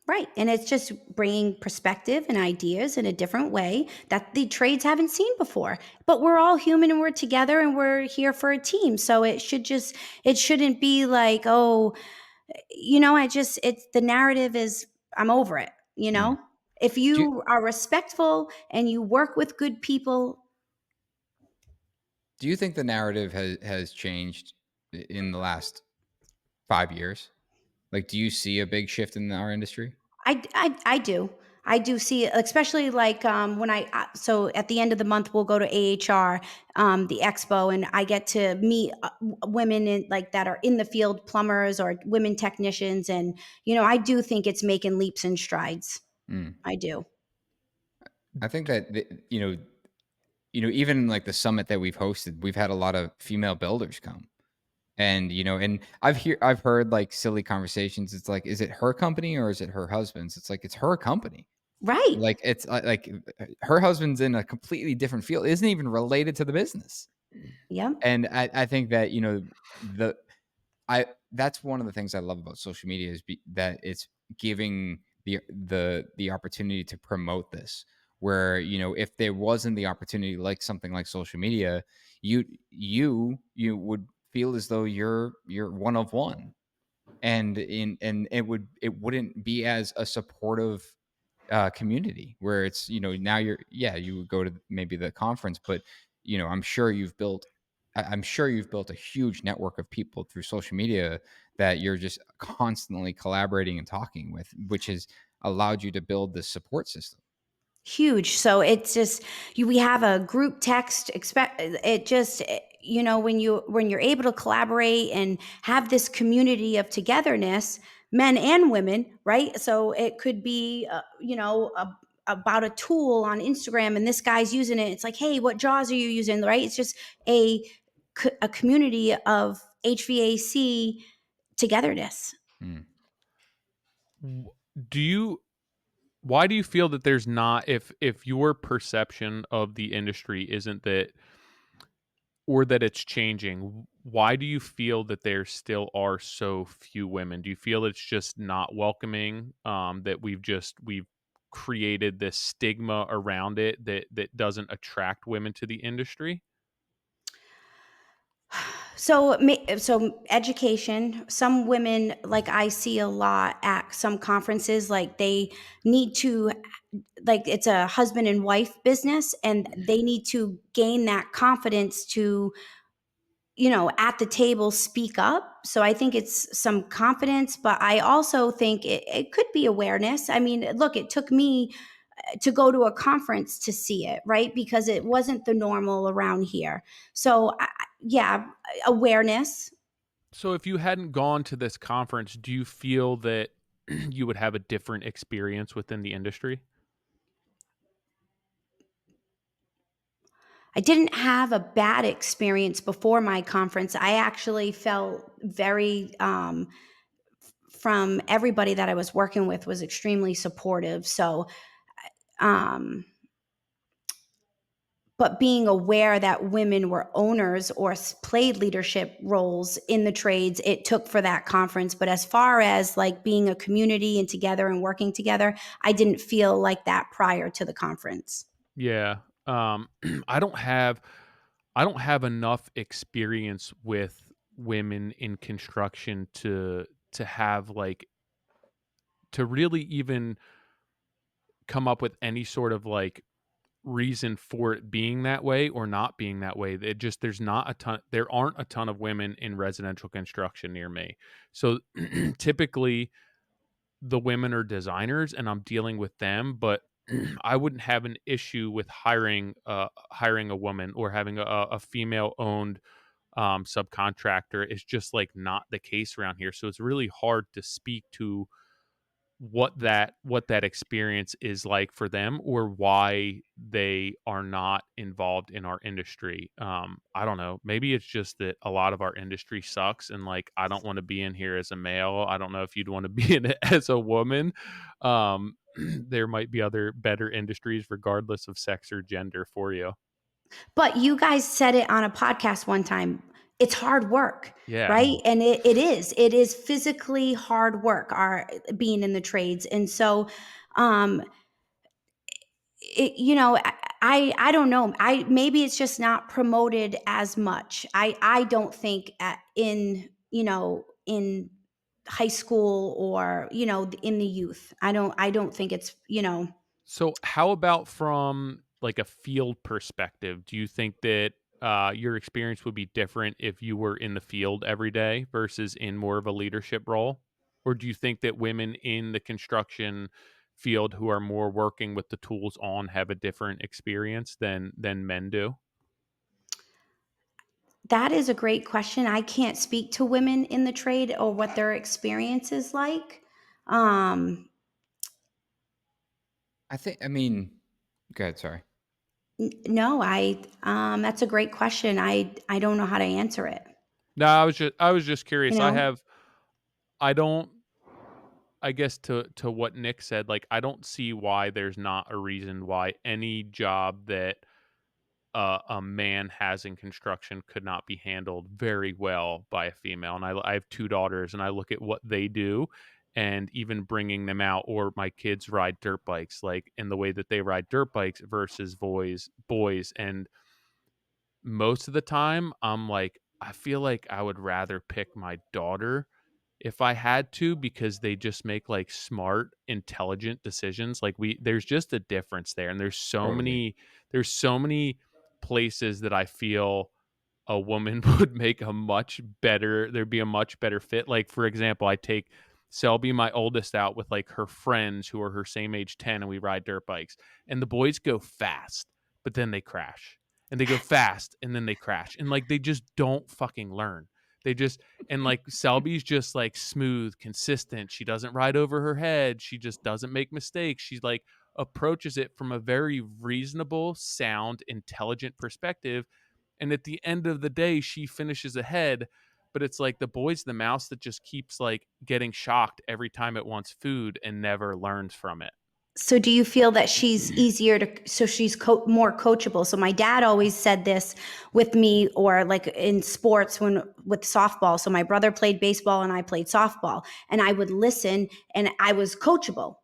Right, and it's just bringing perspective and ideas in a different way that the trades haven't seen before. But we're all human and we're together and we're here for a team. So it shouldn't be like, oh, I just it's the narrative is, I'm over it, you Mm. know? If Do you you are respectful and you work with good people. do you think the narrative has changed in the last 5 years? Like, do you see a big shift in our industry? I do. I do see it, especially like when so at the end of the month we'll go to AHR, the expo, and I get to meet women like that are in the field, plumbers or women technicians, and I do think it's making leaps and strides. Mm. I do. I think that even like the summit that we've hosted, we've had a lot of female builders come. And and I've heard like silly conversations. It's like, is it her company or is it her husband's? It's like, it's her company. Right. Like, it's her husband's in a completely different field, isn't even related to the business. Yep. And I think that the I that's one of the things I love about social media, is that it's giving the opportunity to promote this, where, if there wasn't the opportunity like something like social media, you would feel as though you're one of one, and it wouldn't be as a supportive community where it's, now you would go to maybe the conference, but I'm sure you've built a huge network of people through social media that you're just constantly collaborating and talking with, which has allowed you to build this support system. Huge. So it's just we have a group text. Expect it just when you're able to collaborate and have this community of togetherness, men and women, right? So it could be about a tool on Instagram, and this guy's using it. It's like, hey, what jaws are you using? Right? It's just a a community of HVAC togetherness. Mm. W- Do you why do you feel that there's not, if your perception of the industry isn't that, or that it's changing, why do you feel that there still are so few women? Do you feel it's just not welcoming, that we've created this stigma around it that doesn't attract women to the industry? So education. Some women, like I see a lot at some conferences, like they need to, like it's a husband and wife business, and they need to gain that confidence to, at the table speak up. So I think it's some confidence, but I also think it could be awareness. I mean, look, it took me to go to a conference to see it, right? Because it wasn't the normal around here. So, yeah, awareness. So if you hadn't gone to this conference, do you feel that you would have a different experience within the industry? I didn't have a bad experience before my conference. I actually felt very, from everybody that I was working with, was extremely supportive. So, um, but being aware that women were owners or played leadership roles in the trades, it took for that conference. But as far as like being a community and together and working together, I didn't feel like that prior to the conference. Yeah. I don't have enough experience with women in construction to have like, to really even come up with any sort of like reason for it being that way or not being that way. It just, there aren't a ton of women in residential construction near me. So typically the women are designers and I'm dealing with them, but I wouldn't have an issue with hiring a woman or having a female owned subcontractor. It's just like not the case around here. So it's really hard to speak to what that experience is like for them, or why they are not involved in our industry. I don't know. Maybe it's just that a lot of our industry sucks, and like I don't want to be in here as a male. I don't know if you'd want to be in it as a woman. There might be other better industries, regardless of sex or gender, for you. But you guys said it on a podcast one time. It's hard work, Yeah. right? And it is physically hard work, our being in the trades. And so, um, I don't know. I maybe it's just not promoted as much. I don't think in high school or in the youth. I don't think it's. So, how about from like a field perspective? Do you think that your experience would be different if you were in the field every day versus in more of a leadership role? Or do you think that women in the construction field who are more working with the tools on have a different experience than men do? That is a great question. I can't speak to women in the trade or what their experience is like. Um, I mean, go ahead. Sorry. no, that's a great question. I don't know how to answer it. No, I was just You curious. know, I don't, I guess to what Nick said, like I don't see why there's not a reason why any job that a man has in construction could not be handled very well by a female. And I have two daughters, and I look at what they do, and even bringing them out. Or my kids ride dirt bikes, like, in the way that they ride dirt bikes versus boys. And most of the time, I'm like, I feel like I would rather pick my daughter if I had to, because they just make, like, smart, intelligent decisions. Like, we there's just a difference there, and Totally. there's so many places that I feel a woman would make a much better there'd be a much better fit. Like, for example, I take Selby, my oldest, out with, like, her friends who are her same age, 10, and we ride dirt bikes. And the boys go fast, but then they crash. And they go fast, and then they crash. And, like, they just don't fucking learn. They just and, like, Selby's just, like, smooth, consistent. She doesn't ride over her head. She just doesn't make mistakes. She's like, approaches it from a very reasonable, sound, intelligent perspective, and at the end of the day, she finishes ahead. But it's like the boy's the mouse that just keeps, like, getting shocked every time it wants food and never learns from it. So do you feel that she's easier to so she's more coachable? So my dad always said this with me, or like in sports when with softball. So my brother played baseball and I played softball, and I would listen and I was coachable.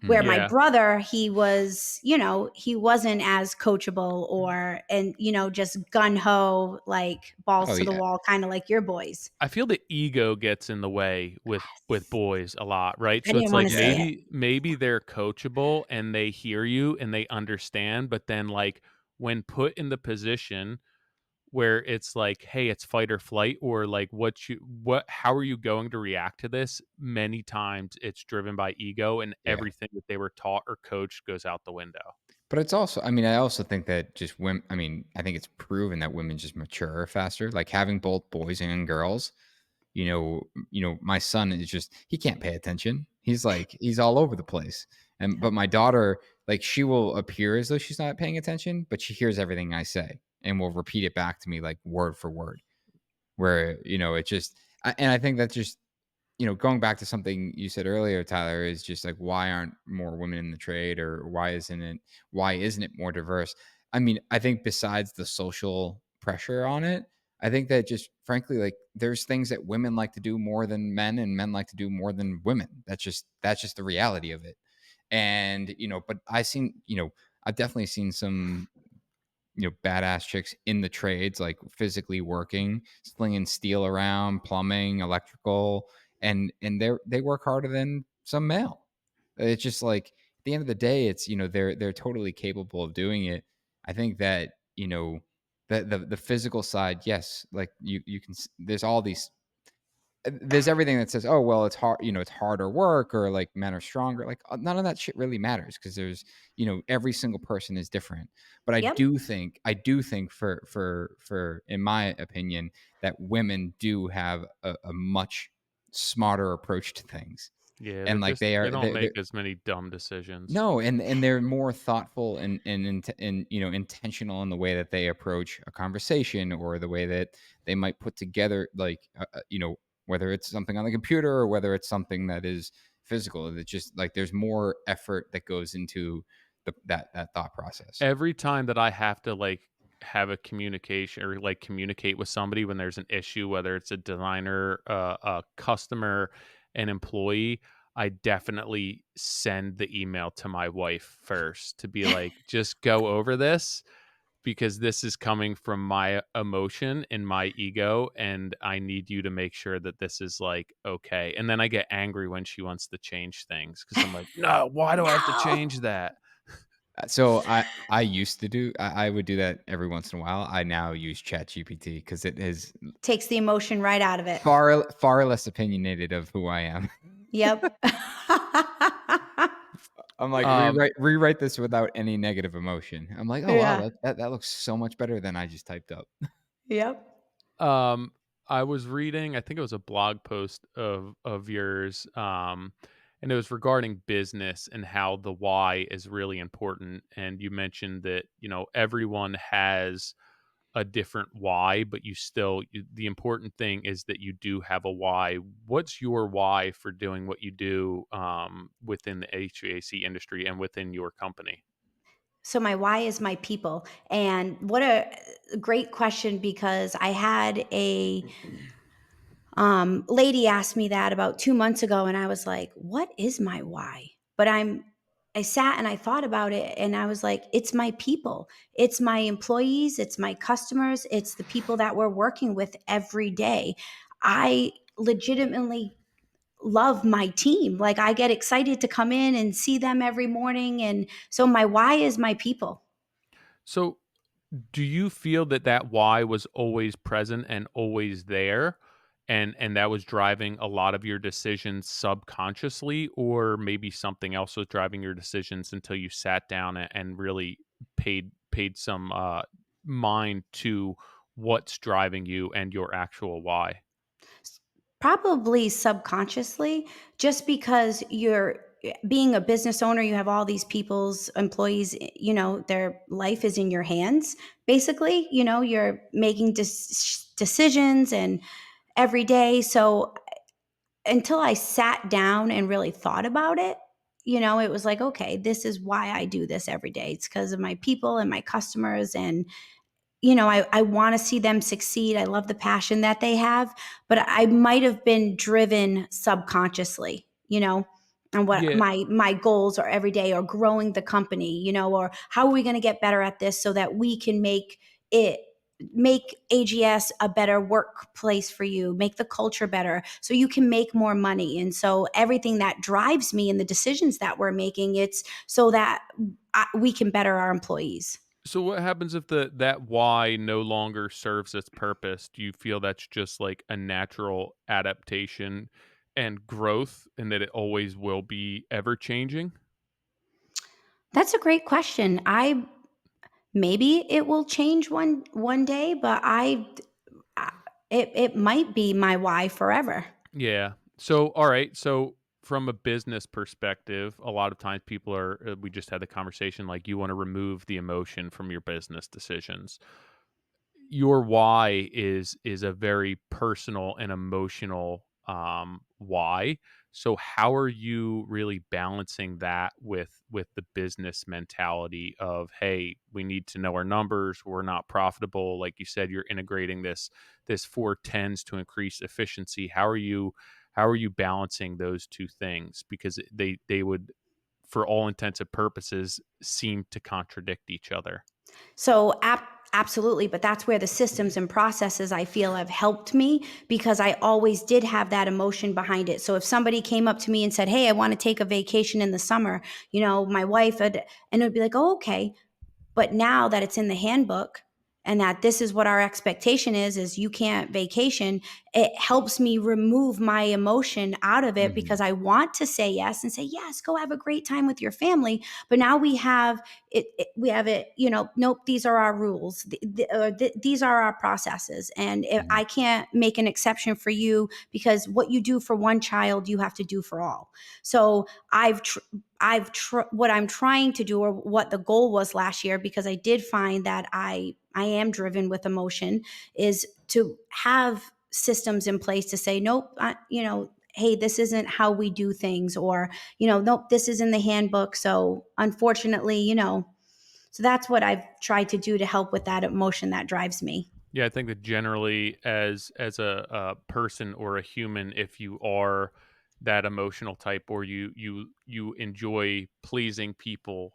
Where Mhm. my Yeah. brother, he was, he wasn't as coachable, or and just gun ho, like Oh, balls to the yeah. wall, kind of like your boys. I feel the ego gets in the way with Yes. boys a lot, right? I So didn't it's want like to say it. maybe they're coachable and they hear you and they understand, but then, like, when put in the position where it's like, "Hey, it's fight or flight," or like, what how are you going to react to this? Many times it's driven by ego, and Yeah. everything that they were taught or coached goes out the window. But it's also, I mean, I also think that just women, I mean, I think it's proven that women just mature faster. Like having both boys and girls, my son is just, he can't pay attention. He's like, he's all over the place. But my daughter, like, she will appear as though she's not paying attention, but she hears everything I say and will repeat it back to me like word for word. Where, it just, and I think that's just, going back to something you said earlier, Tyler, is just like why aren't more women in the trade, or why isn't it more diverse? I mean, I think besides the social pressure on it, I think that just frankly, like there's things that women like to do more than men, and men like to do more than women. That's just the reality of it. And but I've definitely seen some badass chicks in the trades, like physically working, slinging steel around, plumbing, electrical, and they work harder than some male. It's just like at the end of the day, it's they're totally capable of doing it. I think that the physical side, yes, like you can. There's all these there's everything that says, "Oh, well, it's hard, it's harder work," or like men are stronger. Like none of that shit really matters because there's, every single person is different. But Yep. I do think for in my opinion that women do have a much smarter approach to things, Yeah, and like they don't they're make as many dumb decisions. no, and they're more thoughtful and intentional in the way that they approach a conversation, or the way that they might put together, like whether it's something on the computer or whether it's something that is physical. It's just like there's more effort that goes into that thought process. Every time that I have to, like, have a communication or, like, communicate with somebody when there's an issue, whether it's a designer, a customer, an employee, I definitely send the email to my wife first to be like, "Just go over this because this is coming from my emotion and my ego, and I need you to make sure that this is, like, okay." And then I get angry when she wants to change things because 'cause I'm like, "No, why do I have to No. change that?" So I used to do I would do that every once in a while. I now use ChatGPT because it is Takes the emotion right out of it. far less opinionated of who I am. Yep. I'm like, Um rewrite this without any negative emotion. I'm like, "Oh, wow, Yeah. that looks so much better than I just typed up." Yep. Um, I was reading, I think it was a blog post of yours, and it was regarding business and how the why is really important. And you mentioned that everyone has a different why, but the important thing is that you do have a why. What's your why for doing what you do within the HVAC industry and within your company? So my why is my people. And what a great question, because I had Lady asked me that about 2 months ago, and I was like, "What is my why?" But I sat and I thought about it, and I was like, "It's my people, it's my employees, it's my customers, it's the people that we're working with every day." I legitimately love my team. Like I get excited to come in and see them every morning, and so my why is my people. So, do you feel that that why was always present and always there, and that was driving a lot of your decisions subconsciously, or maybe something else was driving your decisions until you sat down and really paid some mind to what's driving you and your actual why? Probably subconsciously, just because you're being a business owner, you have all these people's employees, their life is in your hands. Basically, you're making decisions and every day. So until I sat down and really thought about it, it was like, okay, this is why I do this every day. It's because of my people and my customers, and I want to see them succeed. I love the passion that they have, but I might have been driven subconsciously, and what Yeah. my goals are every day, or growing the company, or how are we going to get better at this so that we can it make AGS a better workplace for you, make the culture better so you can make more money. And so everything that drives me in the decisions that we're making, it's so that we can better our employees. So what happens if that why no longer serves its purpose? Do you feel that's just like a natural adaptation and growth and that it always will be ever changing? That's a great question. I Maybe it will change one day, but I it might be my why forever. Yeah. So all right, so from a business perspective, a lot of times people are we just had the conversation like you want to remove the emotion from your business decisions. Your why is a very personal and emotional why. So how are you really balancing that with the business mentality of, hey, we need to know our numbers, we're not profitable, like you said, you're integrating this four tens to increase efficiency. How are you balancing those two things, because they would, for all intents and purposes, seem to contradict each other? So absolutely, but that's where the systems and processes I feel have helped me, because I always did have that emotion behind it. So if somebody came up to me and said, "Hey, I want to take a vacation in the summer," my wife would, and it would be like, "Oh, okay." But now that it's in the handbook, and that this is what our expectation is you can't vacation, it helps me remove my emotion out of it, Mhm. because I want to say yes and say, "Yes, go have a great time with your family." But now we have we have it, nope, these are our rules. These are our processes. And if Mhm. I can't make an exception for you, because what you do for one child, you have to do for all. So what I'm trying to do, or what the goal was last year, because I did find that I am driven with emotion, is to have systems in place to say, nope, hey, this isn't how we do things, or nope, this is in the handbook. So unfortunately, so that's what I've tried to do to help with that emotion that drives me. Yeah, I think that generally, as a person or a human, if you are that emotional type, or you enjoy pleasing people,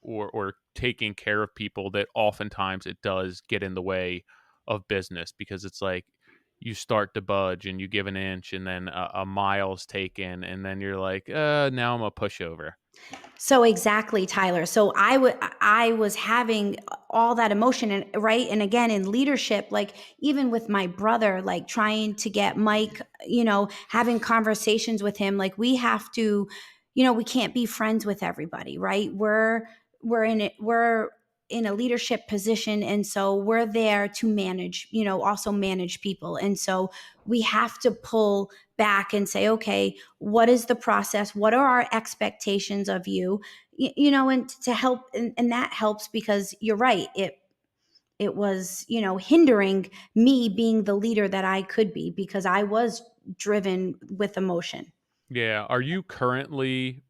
or taking care of people, that oftentimes it does get in the way of business, because it's like you start to budge and you give an inch, and then a mile's taken, and then you're like, now I'm a pushover. So exactly, Tyler. So I was having all that emotion, and right, and again in leadership, like even with my brother, like trying to get Mike, having conversations with him, like we have to, we can't be friends with everybody, right? We're in a leadership position, and so we're there to manage, also manage people, and so we have to pull back and say, okay, what is the process, what are our expectations of you, and to help, and that helps, because you're right, it was, hindering me being the leader that I could be, because I was driven with emotion. Yeah. Are you currently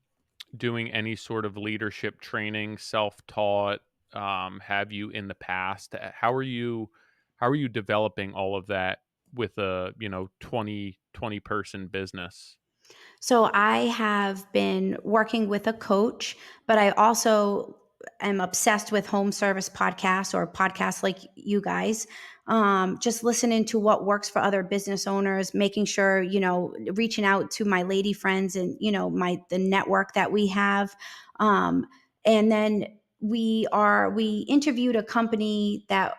doing any sort of leadership training, self-taught? Have you in the past? How are you developing all of that with a, 20 person business? So I have been working with a coach, but I also am obsessed with home service podcasts or podcasts like you guys. Just listening to what works for other business owners, making sure, reaching out to my lady friends and, the network that we have. Um, and then we interviewed a company that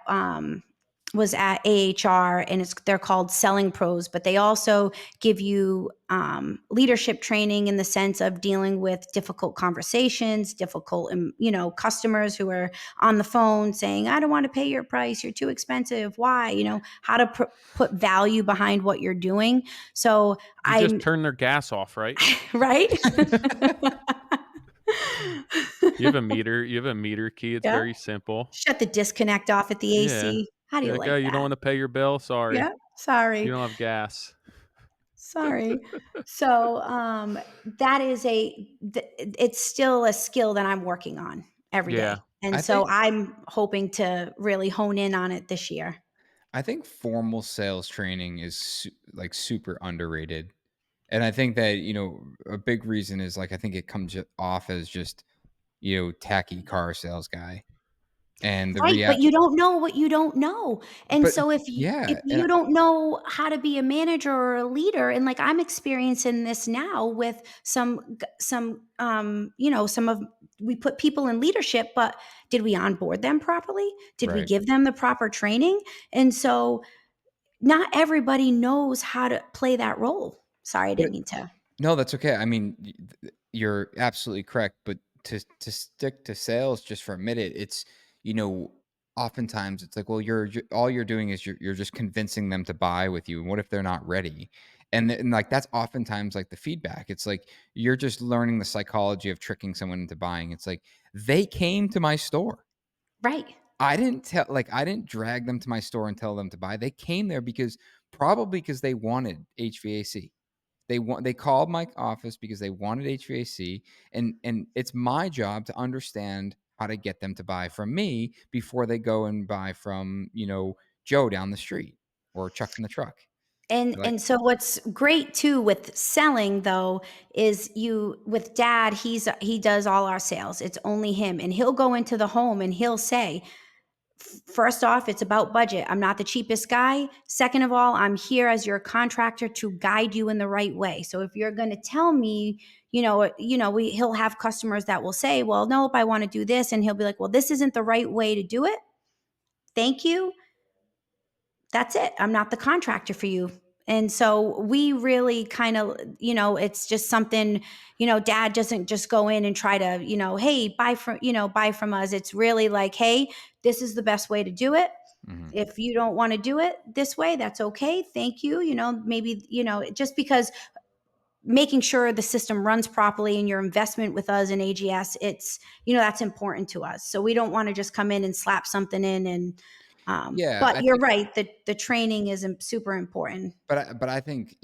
was at AHR, and they're called Selling Pros, but they also give you leadership training in the sense of dealing with difficult conversations, difficult, customers who are on the phone saying, I don't want to pay your price. You're too expensive. Why? How to put value behind what you're doing. So You just I'm turn their gas off, right? right. You have a meter key, it's Yeah. very simple. Shut the disconnect off at the Yeah. AC. How do Be you like, like "Oh, you don't that? wanna pay your bill? Sorry. Yeah. You Sorry. don't have gas." Sorry. So, that is it's still a skill that I'm working on every Yeah. day. And I so think I'm hoping to really hone in on it this year. I think formal sales training is like super underrated. And I think that, a big reason is like I think it comes off as just, tacky car sales guy. And the Right, real but you don't know what you don't know. And but so if yeah, you don't know how to be a manager or a leader, and like I'm experiencing this now with some of we put people in leadership, but did we onboard them properly? Did we right. give them the proper training? And so not everybody knows how to play that role. Sorry, I But didn't mean to. no, that's okay. I mean, you're absolutely correct, but to stick to sales just for a minute, it's, you know, oftentimes it's like, well, you're all you're doing is you're just convincing them to buy with you. And what if they're not ready? And like that's oftentimes like the feedback. It's like you're just learning the psychology of tricking someone into buying. It's like they came to my store. Right. I didn't drag them to my store and tell them to buy. They came there because probably because they wanted HVAC. They called my office because they wanted HVAC, and it's my job to understand how to get them to buy from me before they go and buy from, Joe down the street or Chuck in the truck. Like And so what's great too with selling though is you with dad, he does all our sales. It's only him, and he'll go into the home and he'll say, First off, it's about budget. I'm not the cheapest guy. Second of all, I'm here as your contractor to guide you in the right way. So if you're going to tell me, he'll have customers that will say, "Well, nope, I want to do this," and he'll be like, "Well, this isn't the right way to do it. Thank you. That's it. I'm not the contractor for you." And so we really kind of, it's just something, dad doesn't just go in and try to, hey, buy from us. It's really like, hey, this is the best way to do it. mhm. If you don't want to do it this way, that's okay. Thank you. Maybe, just because making sure the system runs properly and your investment with us in AGS, that's important to us. So we don't want to just come in and slap something in Yeah, but I you're think right. The training is super important. but I think,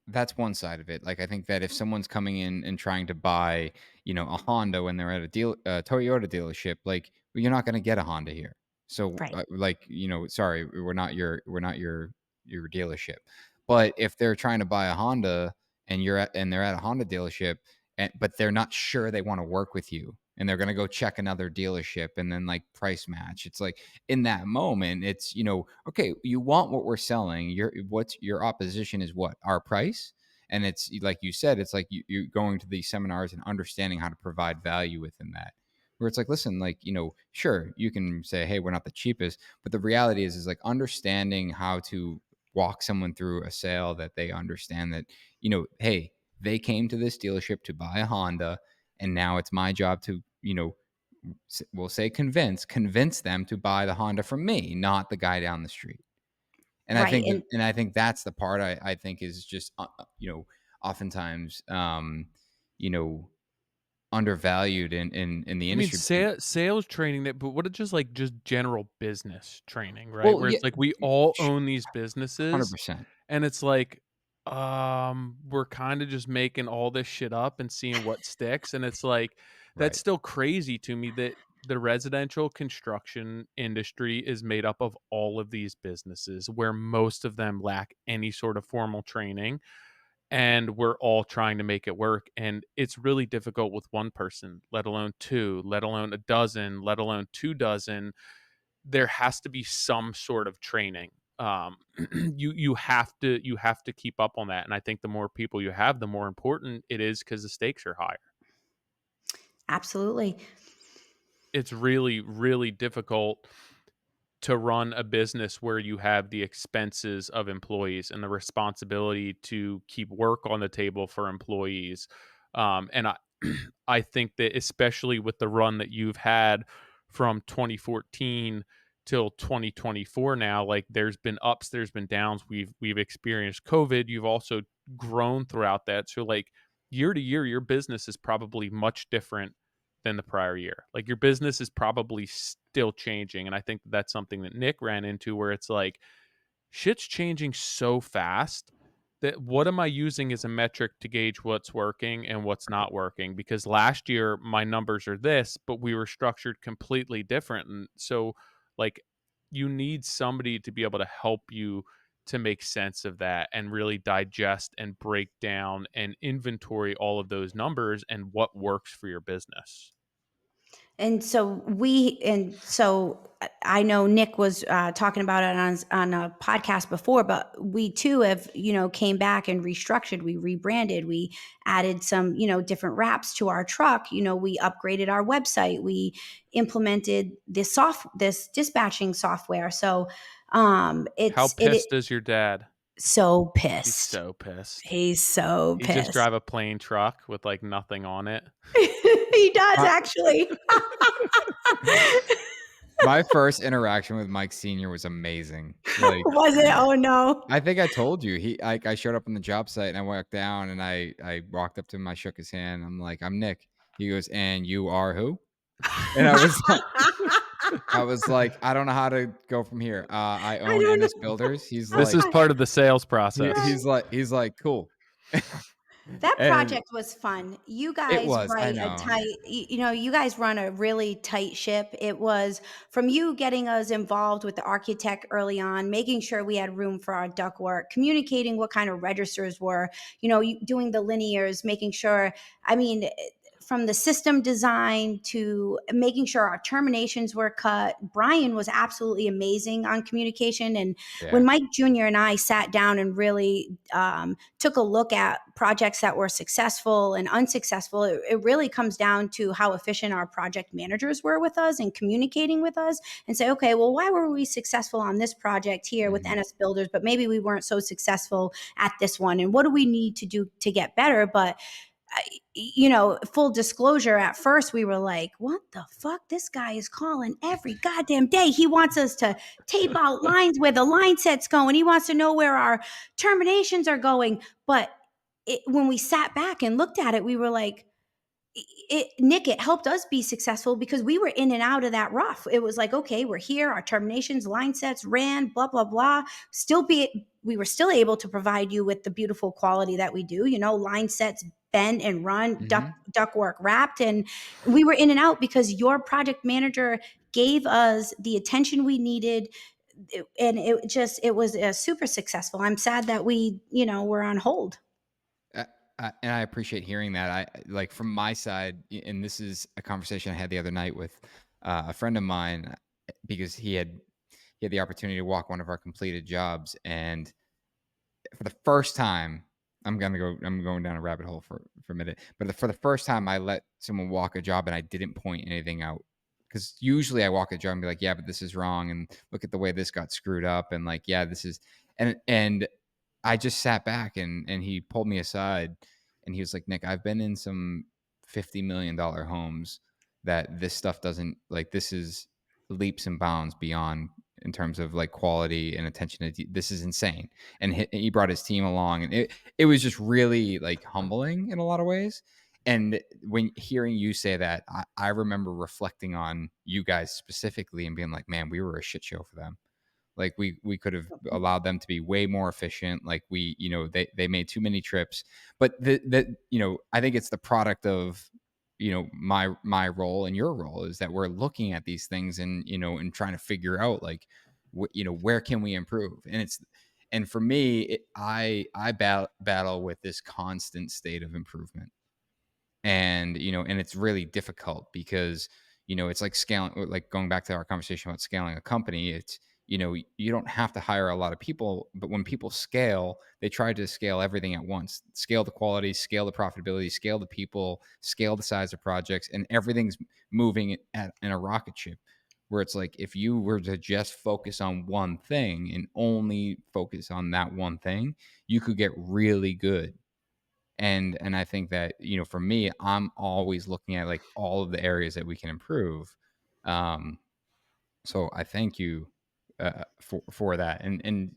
that's one side of it. Like, I think that if someone's coming in and trying to buy, a Honda when they're at a Toyota dealership, like, well, you're not gonna get a Honda here. So, Right. like, sorry, we're not your dealership. But if they're trying to buy a Honda and they're at a Honda dealership, but they're not sure they wanna work with you, and they're gonna go check another dealership and then, like, price match. It's like, in that moment, it's, okay, you want what we're selling. Your opposition is what? Our price. And it's like you said, it's like you're going to these seminars and understanding how to provide value within that. Where it's like, listen, like, sure, you can say, hey, we're not the cheapest, but the reality is like understanding how to walk someone through a sale that they understand that, hey, they came to this dealership to buy a Honda, and now it's my job to, we'll say convince them to buy the Honda from me, not the guy down the street. And I Right. think that, and I think that's the part I think is just, oftentimes, you know, undervalued in the I mean, industry. Because, sales training that, but what if just general business training, right? well, Where yeah, it's like we all sh- own these businesses, 100%. and it's like, we're kind of just making all this shit up and seeing what sticks, and it's like that's Right. still crazy to me that the residential construction industry is made up of all of these businesses where most of them lack any sort of formal training, and we're all trying to make it work, and it's really difficult with one person, let alone two, let alone a dozen, let alone 2 dozen. There has to be some sort of training. You have to keep up on that, and I think the more people you have, the more important it is because the stakes are higher. Absolutely. It's really, really difficult to run a business where you have the expenses of employees and the responsibility to keep work on the table for employees. And I think that especially with the run that you've had from 2014 till 2024 now, like there's been ups, there's been downs. We've experienced COVID. You've also grown throughout that. So like year to year, your business is probably much different than the prior year. Like your business is probably still changing. And I think that's something that Nick ran into where it's like shit's changing so fast that what am I using as a metric to gauge what's working and what's not working? Because last year my numbers are this, but we were structured completely different. And so like you need somebody to be able to help you to make sense of that and really digest and break down and inventory all of those numbers and what works for your business. I know Nick was talking about it on a podcast before, but we too have, came back and restructured. We rebranded. We added some, different wraps to our truck. We upgraded our website. We implemented this dispatching software. So How it pissed is your dad? so He's pissed. so pissed. He's so He just pissed. drive a plain truck with, like, nothing on it. He does My actually. my first interaction with Mike Senior was amazing. Like, Was it? Oh no. I think I told you, I showed up on the job site and I walked down and I walked up to him, I shook his hand. I'm like, "I'm Nick." He goes, "And you are who?" And I was like, "I don't know how to go from here. I I own don't NS know. Builders." He's This like is part of the sales he process. he's like he's like, "Cool." That And project was fun. You it guys was, I write a know. tight, you guys run a really tight ship. It was from you getting us involved with the architect early on, making sure we had room for our ductwork, communicating what kind of registers were, doing the linears, making sure, I mean, from the system design to making sure our terminations were cut. Brian was absolutely amazing on communication. And when Yeah. Mike Jr. and I sat down and really took a look at projects that were successful and unsuccessful, it really comes down to how efficient our project managers were with us and communicating with us and say, okay, well, why were we successful on this project here with Mhm. NS Builders, but maybe we weren't so successful at this one? And what do we need to do to get better? But full disclosure, at first we were like, what the fuck? This guy is calling every goddamn day. He wants us to tape out lines where the line sets go, and he wants to know where our terminations are going. But when we sat back and looked at it, we were like, Nick, it helped us be successful because we were in and out of that rough. It was like, okay, we're here, our terminations, line sets ran, blah, blah, blah. We were still able to provide you with the beautiful quality that we do, line sets bent and run, Mhm. duct work wrapped. And we were in and out because your project manager gave us the attention we needed. And it was super successful. I'm sad that we're on hold. Uh, and I appreciate hearing that. Like from my side, and this is a conversation I had the other night with a friend of mine because he had the opportunity to walk one of our completed jobs, and for the first time, I'm going down a rabbit hole for a minute, but for the first time, I let someone walk a job and I didn't point anything out because usually I walk a job and be like, yeah, but this is wrong, and look at the way this got screwed up, and like, yeah, this is, and I just sat back and he pulled me aside and he was like, Nick, I've been in some $50 million homes that this stuff doesn't like. This is leaps and bounds beyond in terms of like quality and attention to this is insane. And he brought his team along, and it was just really like humbling in a lot of ways. And when hearing you say that, I remember reflecting on you guys specifically and being like, man, we were a shit show for them. Like we could have allowed them to be way more efficient. Like they made too many trips. But I think it's the product of my role and your role is that we're looking at these things and and trying to figure out like where can we improve. And for me, I battle with this constant state of improvement. And and it's really difficult because it's like scaling, like going back to our conversation about scaling a company. It's you don't have to hire a lot of people, but when people scale, they try to scale everything at once: scale the quality, scale the profitability, scale the people, scale the size of projects, and everything's moving in a rocket ship. Where it's like, if you were to just focus on one thing and only focus on that one thing, you could get really good. And I think that, for me, I'm always looking at like all of the areas that we can improve. Um, so I thank you for that. And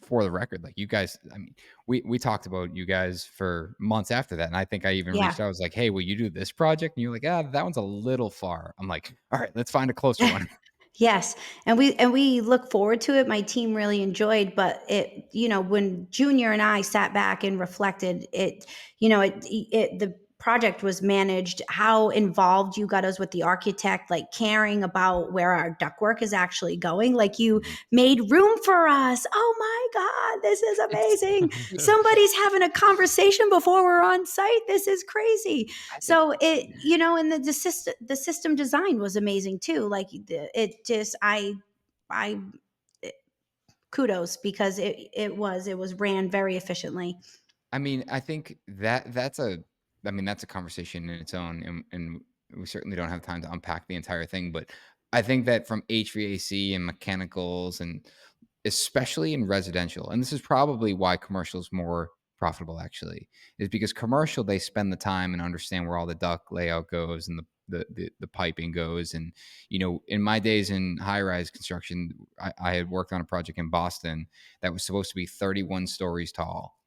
for the record, like, you guys, I mean, we talked about you guys for months after that, and I think I even Yeah. reached out. I was like, "Hey, will you do this project?" And you're like, "Ah, that one's a little far." I'm like, "All right, let's find a closer one." Yes, and we look forward to it. My team really enjoyed, but when Junior and I sat back and reflected, the project was managed. How involved you got us with the architect, like caring about where our ductwork is actually going. Like, you Mhm. made room for us. Oh my God, this is It's amazing. Somebody's having a conversation before we're on site. This is crazy. I think So and the system design was amazing too. Like, it just I kudos, because it was ran very efficiently. I mean, I think that's a conversation in its own, and we certainly don't have time to unpack the entire thing. But I think that from HVAC and mechanicals, and especially in residential, and this is probably why commercial is more profitable, actually, is because commercial, they spend the time and understand where all the duct layout goes and the piping goes. And in my days in high rise construction, I had worked on a project in Boston that was supposed to be 31 stories tall,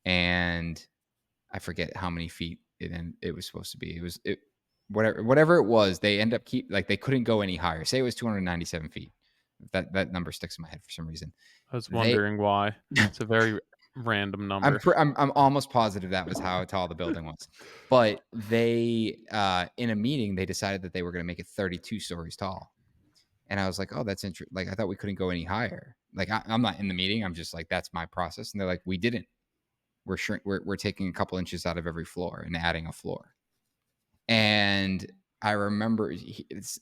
and I forget how many feet it was supposed to be. It was it whatever it was. They end up like, they couldn't go any higher. Say it was 297 feet. That number sticks in my head for some reason. I was They wondering why. It's a very random I'm number. pre- I'm almost positive that was how tall the building was. But they in a meeting, they decided that they were going to make it 32 stories tall. And I was like, "Oh, that's interesting. Like, I thought we couldn't go any higher." Like, I'm not in the meeting. I'm just like, "That's my process." And they're like, "We didn't. We're taking a couple inches out of every floor and adding a floor." And I remember,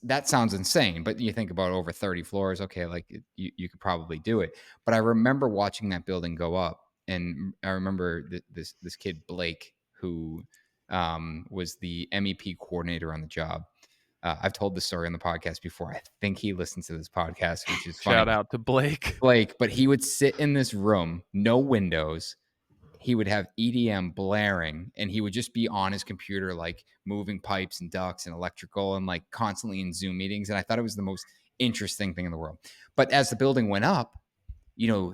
that sounds insane, but you think about over 30 floors, okay, like, you could probably do it. But I remember watching that building go up, and I remember this kid Blake, who was the MEP coordinator on the job. I've told this story on the podcast before. I think he listens to this podcast, which is Shout funny. out to Blake. Blake, but he would sit in this room, no windows. He would have EDM blaring, and he would just be on his computer, like moving pipes and ducts and electrical, and like constantly in Zoom meetings. And I thought it was the most interesting thing in the world. But as the building went up,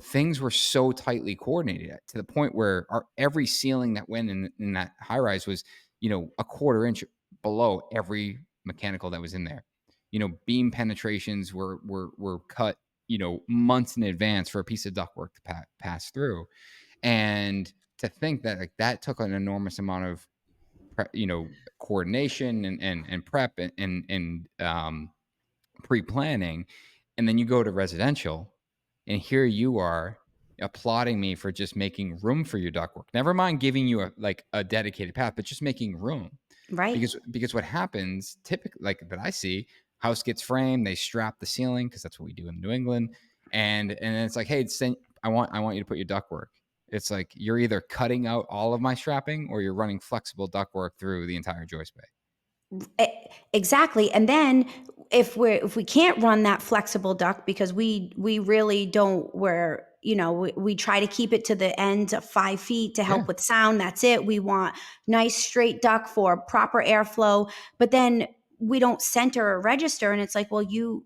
things were so tightly coordinated to the point where every ceiling that went in that high rise was, a quarter inch below every mechanical that was in there. Beam penetrations were cut, months in advance for a piece of ductwork to pass through. And to think that, like, that took an enormous amount of coordination and prep and pre-planning. And then you go to residential, and here you are applauding me for just making room for your ductwork. Never mind giving you a dedicated path, but just making room. Right. Because what happens typically, like, that I see, house gets framed, they strap the ceiling, because that's what we do in New England. And then it's like, hey, I want you to put your ductwork. It's like, you're either cutting out all of my strapping, or you're running flexible ductwork through the entire joist bay. Exactly. And then if we can't run that flexible duct, because we really don't, we try to keep it to the end of 5 feet to Yeah. help with sound. That's it. We want nice straight duct for proper airflow. But then we don't center a register, and it's like, well, you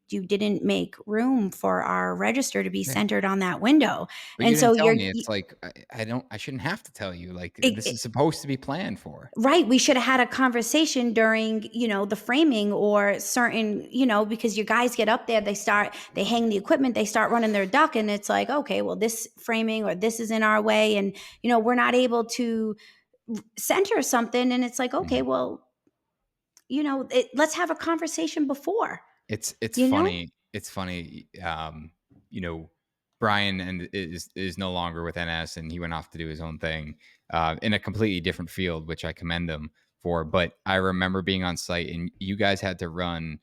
didn't make room for our register to be Yeah. centered on that window. But you And so didn't tell me. It's like, I shouldn't have to tell you. Like, this it, is supposed to be planned for. Right. We should have had a conversation during, the framing, or certain, because your guys get up there, they hang the equipment, they start running their duct, and it's like, okay, well, this framing or this is in our way. And, we're not able to center something. And it's like, okay, Mhm. well, let's have a conversation before, It's you know? funny. It's funny. You know, Brian and is no longer with NS, and he went off to do his own thing in a completely different field, which I commend him for. But I remember being on site, and you guys had to run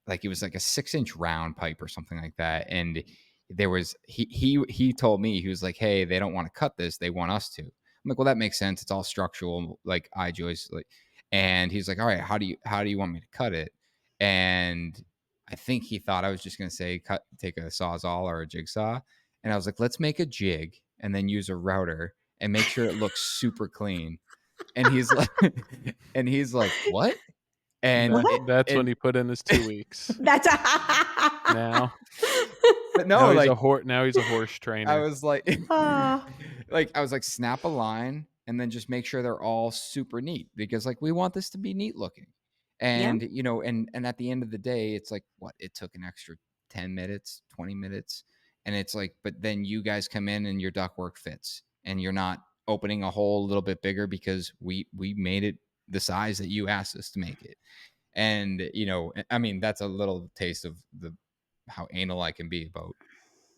like it was like a 6-inch round pipe or something like that. And there was he told me he was like, "Hey, they don't want to cut this; they want us to." I'm like, "Well, that makes sense. It's all structural, like I joist." Like, and he's like, "All right, how do you want me to cut it?" And I think he thought I was just gonna say cut, take a sawzall or a jigsaw, and I was like, "Let's make a jig and then use a router and make sure it looks super clean." And he's like, and he's like, "What?" And And What? that's when and he put in his 2 weeks. That's Now but no, like now he's a horse I trainer. was like Oh, like, I was like, "Snap a line and then just make sure they're all super neat," because, like, we want this to be neat looking. yeah. And, and at the end of the day, it's like, what? It took an extra 10 minutes, 20 minutes, and it's like, but then you guys come in and your ductwork fits, and you're not opening a hole a little bit bigger because we made it the size that you asked us to make it. And, I mean, that's a little taste of the how anal I can be about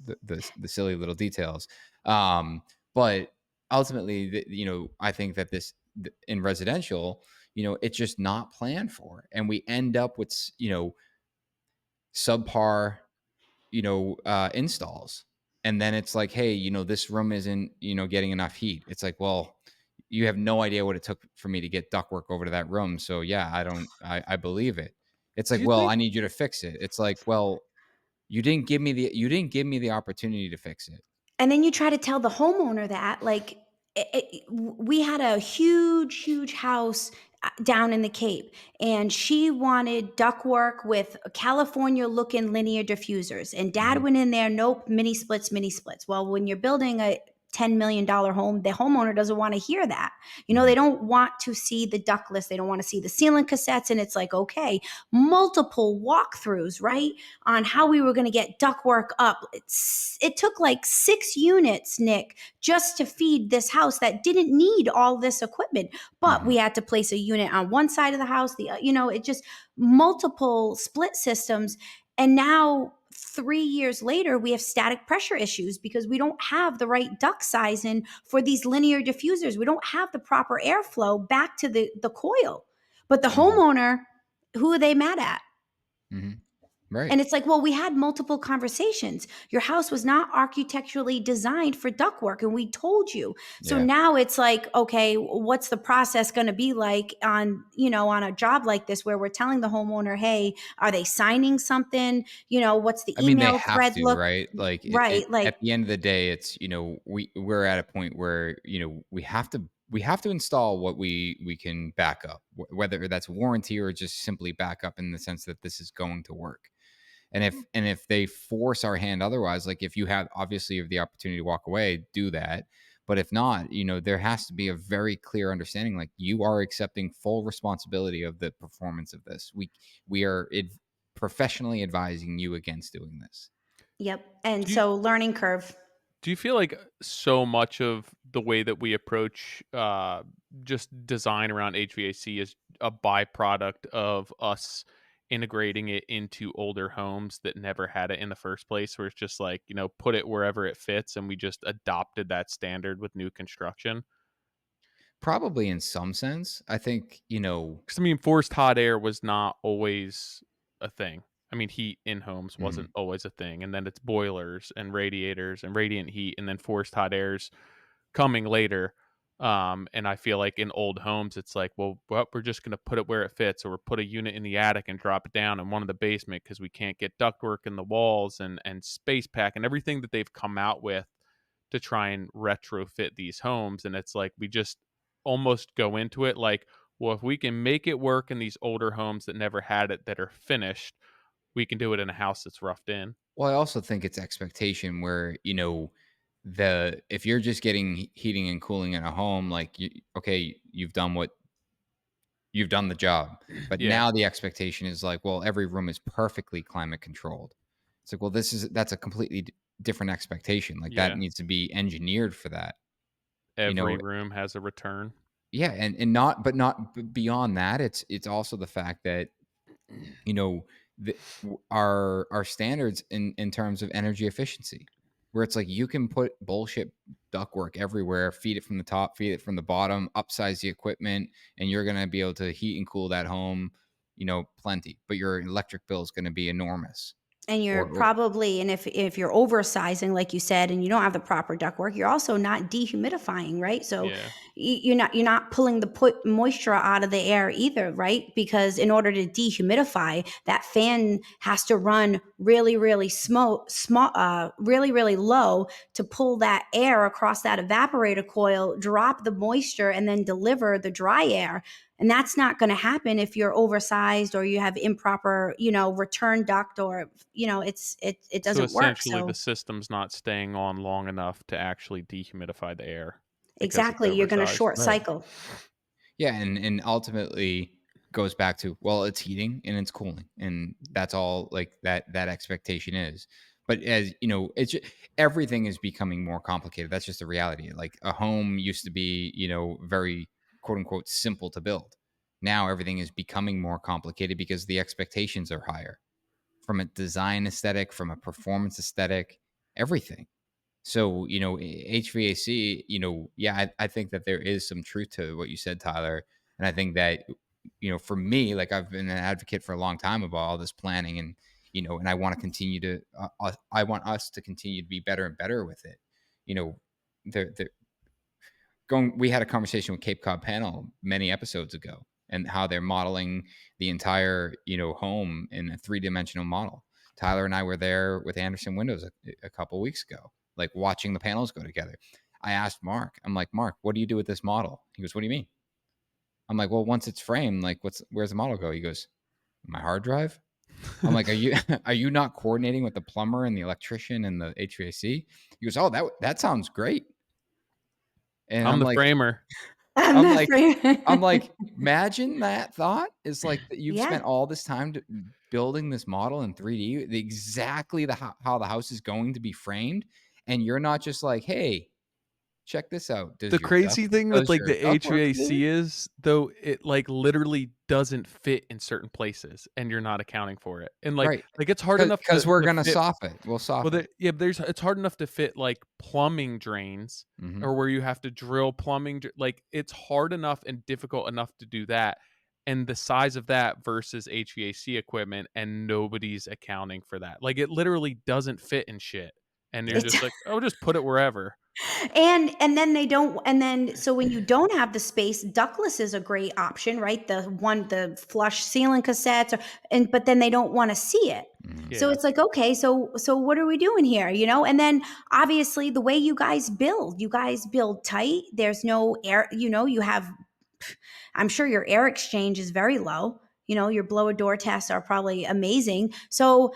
the silly little details. But ultimately, I think that in residential, it's just not planned for, and we end up with subpar installs, and then it's like, hey, this room isn't getting enough heat. It's like, well, you have no idea what it took for me to get ductwork over to that room. So yeah, I believe it. It's Do like, you well, think I need you to fix it. It's like, well, you didn't give me the opportunity to fix it. And then you try to tell the homeowner that, like, we had a huge, huge house down in the Cape, and she wanted ductwork with California looking linear diffusers. And dad Mhm, went in there, nope, mini splits, mini splits. Well, when you're building a $10 million home, the homeowner doesn't want to hear that. They mhm, don't want to see the ductless, they don't want to see the ceiling cassettes. And it's like, okay, multiple walkthroughs, right? On how we were going to get ductwork up. It took like 6 units, Nick, just to feed this house that didn't need all this equipment. But mhm. we had to place a unit on one side of the house, it just multiple split systems. And now 3 years later, we have static pressure issues because we don't have the right duct sizing for these linear diffusers. We don't have the proper airflow back to the coil. But the Mhm, homeowner, who are they mad at? mhm. Right. And it's like, well, we had multiple conversations. Your house was not architecturally designed for ductwork, and we told you. So Yeah. now it's like, okay, what's the process going to be like on a job like this where we're telling the homeowner, hey, are they signing something? What's the I mean, they email have thread to, look right? Like, right? at Like, the end of the day, it's, we're at a point where, we have to install what we can back up, whether that's warranty or just simply back up in the sense that this is going to work. And if they force our hand otherwise, like if you have obviously have the opportunity to walk away, do that. But if not, there has to be a very clear understanding, like you are accepting full responsibility of the performance of this. We are professionally advising you against doing this. yep. And do you so learning curve. do you feel like so much of the way that we approach just design around HVAC is a byproduct of us integrating it into older homes that never had it in the first place, where it's just like, put it wherever it fits, and we just adopted that standard with new construction? Probably in some sense. I think, 'Cause, I mean, forced hot air was not always a thing. I mean, heat in homes wasn't mhm, always a thing, and then it's boilers and radiators and radiant heat, and then forced hot air's coming later. And I feel like in old homes, it's like, well, we're just gonna put it where it fits, or put a unit in the attic and drop it down in one in the basement because we can't get ductwork in the walls and space pack and everything that they've come out with to try and retrofit these homes. And it's like we just almost go into it like, well, if we can make it work in these older homes that never had it that are finished, we can do it in a house that's roughed in. well, I also think it's expectation where, the if you're just getting heating and cooling in a home, like okay, you've done the job. But Yeah, now the expectation is like, well, every room is perfectly climate controlled. It's like, well, that's a completely different expectation. Like that yeah. needs to be engineered for that. You Every know, room has a return. Yeah, and not but not beyond that, it's also the fact that, you know, our standards in terms of energy efficiency, where it's like you can put bullshit ductwork everywhere, feed it from the top, feed it from the bottom, upsize the equipment, and you're gonna be able to heat and cool that home, plenty, but your electric bill is gonna be enormous. And you're Or probably, and if you're oversizing, like you said, and you don't have the proper ductwork, you're also not dehumidifying, right? So Yeah. you're not pulling the put moisture out of the air either, right? Because in order to dehumidify, that fan has to run really, really really, really low to pull that air across that evaporator coil, drop the moisture, and then deliver the dry air. And that's not going to happen if you're oversized or you have improper, return duct, or it So doesn't work. essentially, the So system's not staying on long enough to actually dehumidify the air because it's exactly, you're going to oversized. short right. cycle. Yeah, and ultimately goes back to, well, it's heating and it's cooling, and that's all like that expectation is. But as you know, everything is becoming more complicated. That's just the reality. Like a home used to be, very quote unquote simple to build. Now everything is becoming more complicated because the expectations are higher from a design aesthetic, from a performance aesthetic, everything. So, HVAC, yeah, I think that there is some truth to what you said, Tyler. And I think that, for me, like I've been an advocate for a long time about all this planning and, and I want to continue to, I want us to continue to be better and better with it. You know, the we had a conversation with Cape Cod Panel many episodes ago and how they're modeling the entire, home in a three-dimensional model. Tyler and I were there with Andersen Windows a couple weeks ago, like watching the panels go together. I asked Mark, I'm like, Mark, what do you do with this model? He goes, what do you mean? I'm like, well, once it's framed, like where's the model go? He goes, my hard drive. I'm like, are you are you not coordinating with the plumber and the electrician and the HVAC? He goes, oh, that sounds great. And I'm I'm the like, framer. I'm I'm not like afraid. I'm like, imagine that thought is like that you've Yeah. spent all this time building this model in 3D, exactly how the house is going to be framed, and you're not just like, hey, check this out. The crazy thing with, like, the Duct work here? HVAC is, though, it, like, literally doesn't fit in certain places, and you're not accounting for it. And, like Right, it's hard enough because we're to gonna fit. soft it. We'll Well, soft it. it's hard enough to fit, like, plumbing drains, Mhm. or where you have to drill like, it's hard enough and difficult enough to do that, and the size of that versus HVAC equipment, and nobody's accounting for that. Like, it literally doesn't fit in shit, and you're Yeah. It's just like, "Oh, just put it wherever." and then they don't, and then so when you don't have the space, ductless is a great option, right? The flush ceiling cassettes, and but then they don't want to see it. Mhm. So Yeah. it's like, okay, so what are we doing here? And then obviously the way you guys build tight. There's no air, you have, I'm sure your air exchange is very low. Your blower door tests are probably amazing. So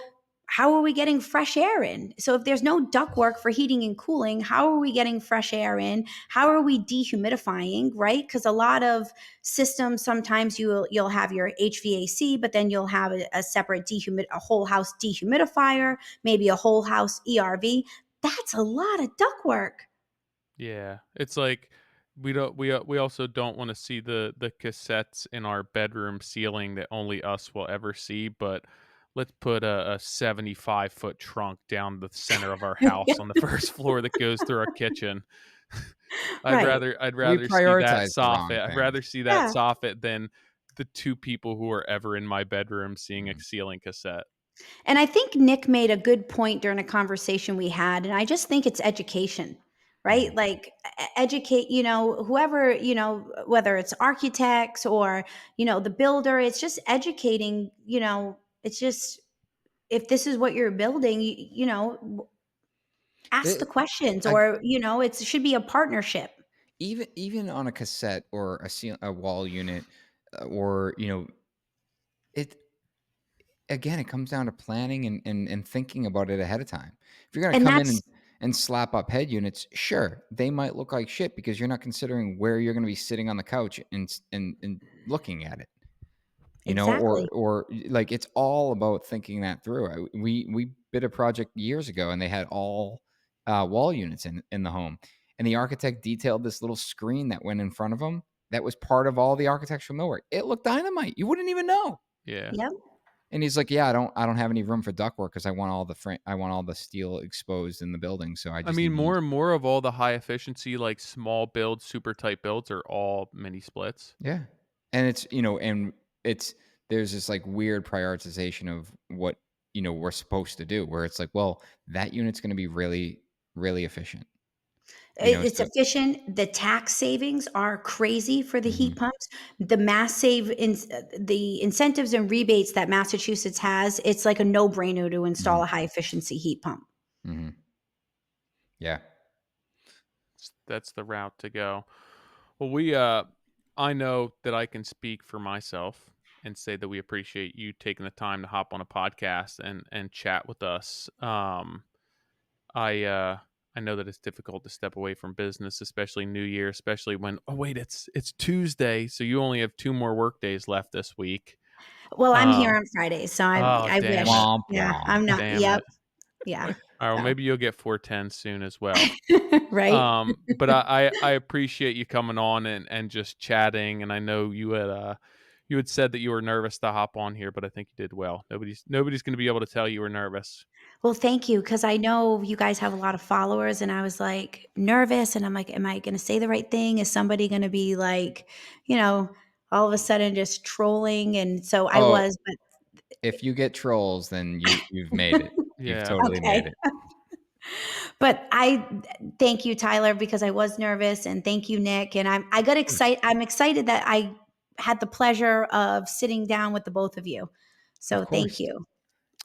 how are we getting fresh air in? So if there's no ductwork for heating and cooling, how are we getting fresh air in? How are we dehumidifying, right? Because a lot of systems, sometimes you'll have your HVAC, but then you'll have a separate a whole house dehumidifier, maybe a whole house ERV. That's a lot of ductwork. Yeah, it's like we also don't wanna see the cassettes in our bedroom ceiling that only us will ever see, but let's put a 75-foot trunk down the center of our house on the first floor that goes through our kitchen. Right. I'd We rather see that prioritize the wrong soffit. I'd things. rather see that Yeah. soffit than the 2 people who are ever in my bedroom seeing a Mhm. ceiling cassette. And I think Nick made a good point during a conversation we had. And I just think it's education, right? Mhm. Like educate, whoever, whether it's architects or, the builder, it's just educating, it's just, if this is what you're building, ask the The questions, I or, it should be a partnership. even on a cassette or a wall unit, or, it again, it comes down to planning and thinking about it ahead of time. If you're gonna And come in that's and slap up head units, sure, they might look like shit because you're not considering where you're gonna be sitting on the couch and looking at it, exactly. like, it's all about thinking that through. We did a project years ago, and they had all, wall units in the home, and the architect detailed this little screen that went in front of them. that was part of all the architectural millwork. It looked dynamite. You wouldn't even know. Yeah. Yep. And he's like, "Yeah, I don't have any room for ductwork because I want all the steel exposed in the building, so I I just mean, need to more use." and more of all the high efficiency, like small builds, super tight builds are all mini splits. Yeah. And it's, and it's there's this like weird prioritization of what, we're supposed to do where it's like, well, that unit's going to be really, really efficient, It's so. efficient. The tax savings are crazy for the heat Mhm, pumps. The incentives and rebates that Massachusetts has, it's like a no-brainer to install mhm, a high efficiency heat pump. mhm. Yeah. That's the route to go. Well, I know that I can speak for myself and say that we appreciate you taking the time to hop on a podcast and chat with us. I uh, I know that it's difficult to step away from business, especially New Year, especially when oh wait, it's Tuesday, so you only have 2 more work days left this week. Well, I'm here Um, on Fridays, so oh I damn it, wish. Womp Yeah, womp. I'm not. damn Yep. it. Yeah. All right, well So, maybe you'll get 410 soon as well. right? But I appreciate you coming on and just chatting. And I know you had said that you were nervous to hop on here, but I think you did well. Nobody's going to be able to tell you were nervous. Well, thank you, because I know you guys have a lot of followers, and I was, like, nervous, and I'm like, "Am I gonna say the right thing? Is somebody gonna be, like, you know, all of a sudden just trolling?" And so I Oh, was, but if you get trolls, then you've made it. You've Yeah, totally made okay. it. But I thank you, Tyler, because I was nervous, and thank you, Nick, and Of course. I'm excited that I had the pleasure of sitting down with the both of you. Of So thank course. you.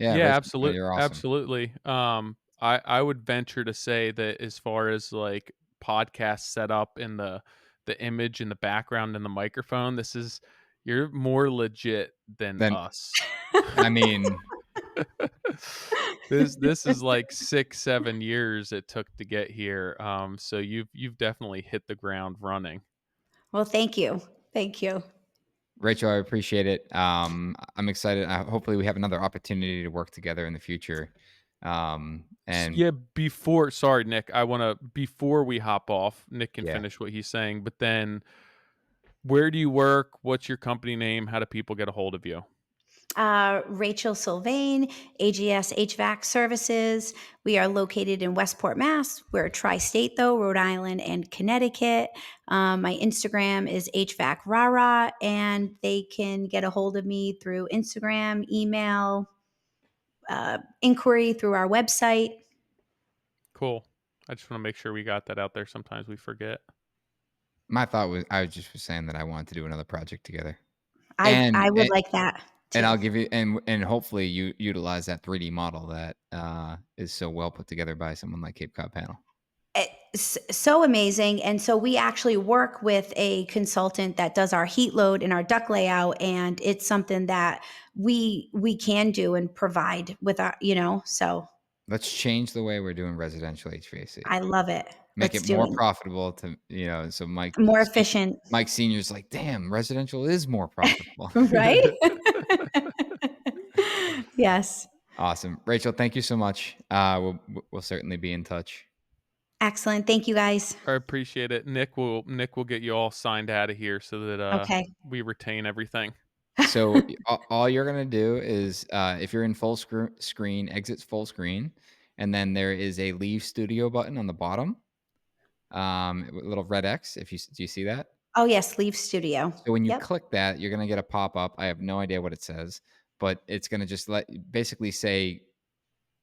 Yeah, yeah, Rachel, absolutely, you're awesome. absolutely. I would venture to say that as far as like podcast setup and the image and the background and the microphone, you're more legit than Then, us. I mean, This is like 6, 7 years it took to get here. So you've definitely hit the ground running. Well, thank you. Thank you. Rachel, I appreciate it. I'm excited. Hopefully, we have another opportunity to work together in the future. And Yeah, before sorry, Nick, I wanna before we hop off, Nick can yeah, finish what he's saying, but then where do you work? What's your company name? How do people get a hold of you? Rachel Sylvain, AGS HVAC Services. We are located in Westport, Mass. We're tri state, though, Rhode Island and Connecticut. My Instagram is HVAC Rara, and they can get a hold of me through Instagram, email, inquiry through our website. Cool. I just wanna make sure we got that out there. Sometimes we forget. my thought was I was just was saying that I wanted to do another project together, I and would like that and too. I'll give you and hopefully you utilize that 3D model that is so well put together by someone like Cape Cod Panel. It's so amazing. And so we actually work with a consultant that does our heat load and our duct layout, and it's something that we can do and provide with our, so Let's change the way we're doing residential HVAC. I love it. Make it Let's do more it. profitable to, so More efficient, Mike Senior's like, damn, residential is more profitable. right? Yes. Awesome. Rachel, thank you so much. We'll certainly be in touch. Excellent. Thank you guys. I appreciate it. Nick will get you all signed out of here so that Okay. we retain everything. So all you're gonna do is, if you're in full screen, exit full screen, and then there is a leave studio button on the bottom, with a little red X. Do you see that? Oh, yes. Leave studio. So when you Yep. click that, you're gonna get a pop up. I have no idea what it says, but it's gonna just basically say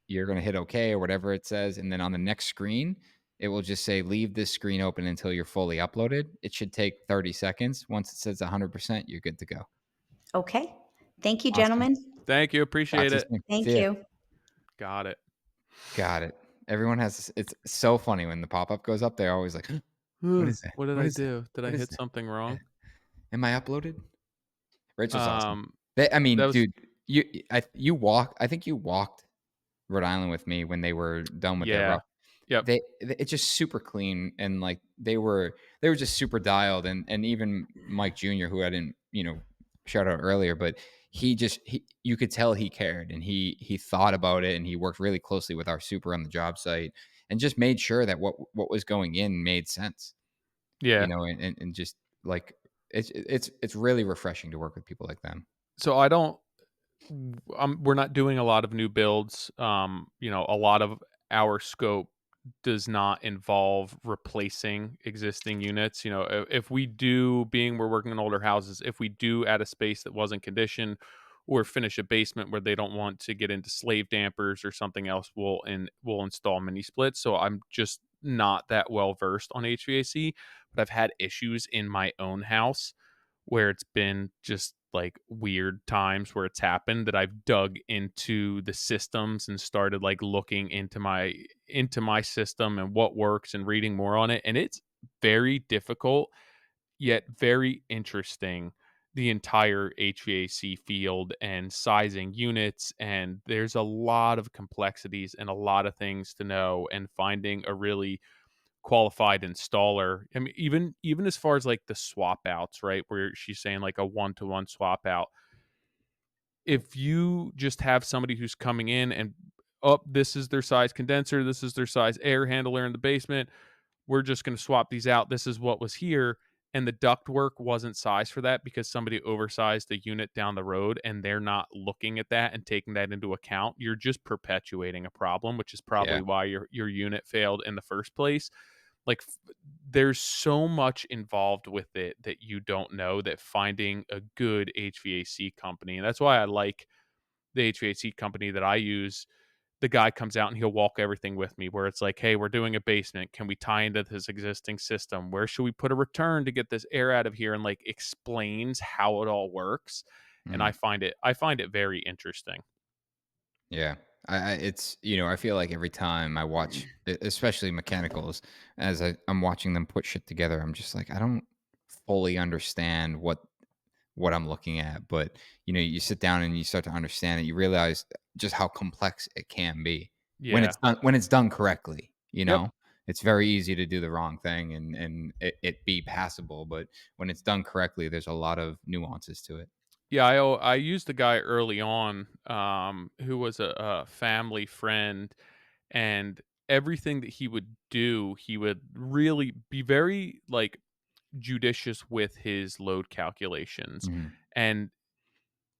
you're going to hit OK or whatever it says. And then on the next screen, it will just say, leave this screen open until you're fully uploaded. It should take 30 seconds. Once it says 100%, you're good to go. Okay. Thank you, Awesome. gentlemen. Thank you. Talk Appreciate to you it. soon. Thank See ya. you. Got it. Got it. Everyone has this. It's so funny when the pop up goes up. They're always like, what is that? What did What I is that? do? Did I What is hit that? something Uh, wrong? Am I uploaded? Rachel's awesome. Um, I that mean, was dude, I think you walked Rhode Island with me when they were done with their yeah. rough. Yep. It's just super clean and like they were just super dialed and even Mike Jr., who I didn't, shout out earlier, but he you could tell he cared and he thought about it and he worked really closely with our super on the job site and just made sure that what was going in made sense, Yeah. and just like it's really refreshing to work with people like them. So I don't we're not doing a lot of new builds. A lot of our scope does not involve replacing existing units. If we do, being we're working on older houses, if we do add a space that wasn't conditioned or finish a basement where they don't want to get into slave dampers or something else, we'll install mini splits. So I'm just not that well versed on HVAC, but I've had issues in my own house where it's been just like weird times where it's happened that I've dug into the systems and started like looking into my system and what works and reading more on it, and it's very difficult yet very interesting, the entire HVAC field and sizing units, and there's a lot of complexities and a lot of things to know, and finding a really qualified installer. I mean, even as far as like the swap outs, right? Where she's saying like a one-to-one swap out. If you just have somebody who's coming in and, oh, this is their size condenser, this is their size air handler in the basement, we're just going to swap these out. This is what was here. And the ductwork wasn't sized for that because somebody oversized the unit down the road and they're not looking at that and taking that into account. You're just perpetuating a problem, which is probably Yeah. why your unit failed in the first place. Like there's so much involved with it that you don't know, that finding a good HVAC company, and that's why I like the HVAC company that I use. The guy comes out and he'll walk everything with me, where it's like, hey, we're doing a basement, can we tie into this existing system, where should we put a return to get this air out of here, and like explains how it all works. And Mm. I find it very interesting. Yeah. It's, I feel like every time I watch, especially mechanicals, as I'm watching them put shit together, I'm just like, I don't fully understand what I'm looking at. But, you sit down and you start to understand it, you realize just how complex it can be Yeah. when it's done correctly, Yep. It's very easy to do the wrong thing and it be passable, but when it's done correctly, there's a lot of nuances to it. Yeah, I used a guy early on, who was a family friend, and everything that he would do, he would really be very like judicious with his load calculations. Mhm. And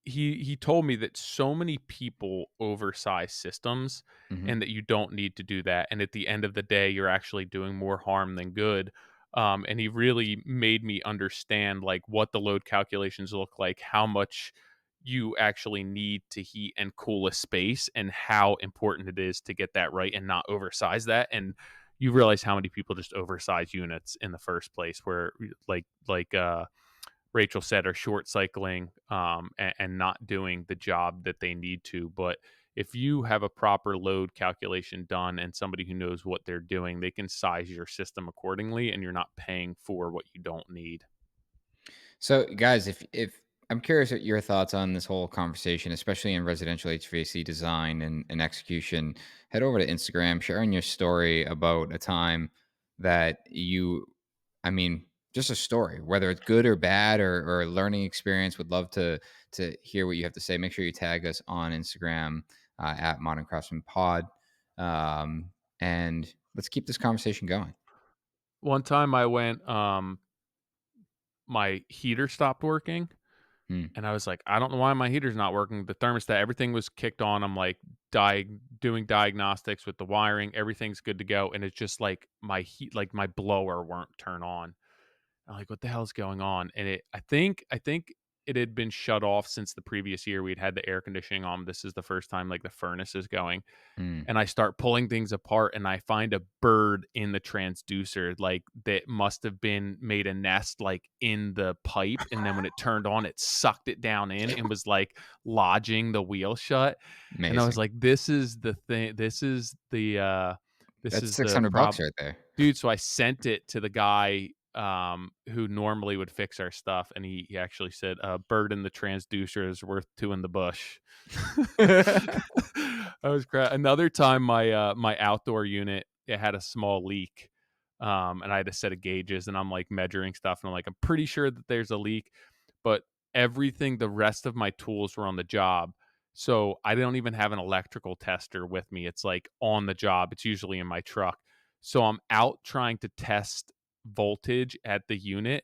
he told me that so many people oversize systems Mhm. and that you don't need to do that, and at the end of the day you're actually doing more harm than good. And he really made me understand like what the load calculations look like, how much you actually need to heat and cool a space, and how important it is to get that right and not oversize that. And you realize how many people just oversize units in the first place, where Rachel said, are short cycling, and not doing the job that they need to. But if you have a proper load calculation done and somebody who knows what they're doing, they can size your system accordingly, and you're not paying for what you don't need. So, guys, if I'm curious at your thoughts on this whole conversation, especially in residential HVAC design and execution, head over to Instagram, sharing your story about a time that I mean, just a story, whether it's good or bad or a learning experience. Would love to hear what you have to say. Make sure you tag us on Instagram at Modern Craftsman Pod, um, and let's keep this conversation going. One time I went, my heater stopped working. Hmm. And I was like, I don't know why my heater's not working. The thermostat, everything was kicked on. I'm like doing diagnostics with the wiring. Everything's good to go. And it's just like my blower weren't turn on. I'm like, what the hell's going on? And I think it had been shut off since the previous year. We'd had the air conditioning on. This is the first time like the furnace is going. Hmm. And I start pulling things apart and I find a bird in the transducer, like that must have been made a nest like in the pipe. And then when it turned on, it sucked it down in and was like lodging the wheel shut. And I was Amazing. like, this is the thing. This That's is six the hundred bucks problem, right there. dude. So I sent it to the guy, who normally would fix our stuff. And he actually said, bird in the transducer is worth two in the bush. I was another time my outdoor unit, it had a small leak. And I had a set of gauges and I'm like measuring stuff and I'm like, I'm pretty sure that there's a leak, but the rest of my tools were on the job. So I don't even have an electrical tester with me. It's like on the job. It's usually in my truck. So I'm out trying to test voltage at the unit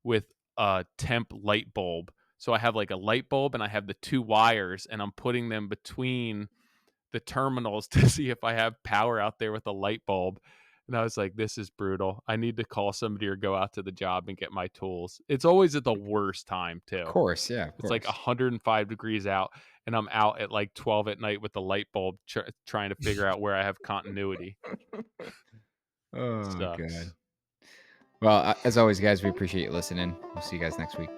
with a temp light bulb. So I have like a light bulb and I have the 2 wires, and I'm putting them between the terminals to see if I have power out there with a light bulb. And I was like, "This is brutal. I need to call somebody or go out to the job and get my tools." It's always at the worst time Of too. course, yeah, of It's like course. 105 degrees out, and I'm out at like 12 at night with the light bulb trying to figure out where I have continuity. Oh, God. Sucks. Well, as always, guys, we appreciate you listening. We'll see you guys next week.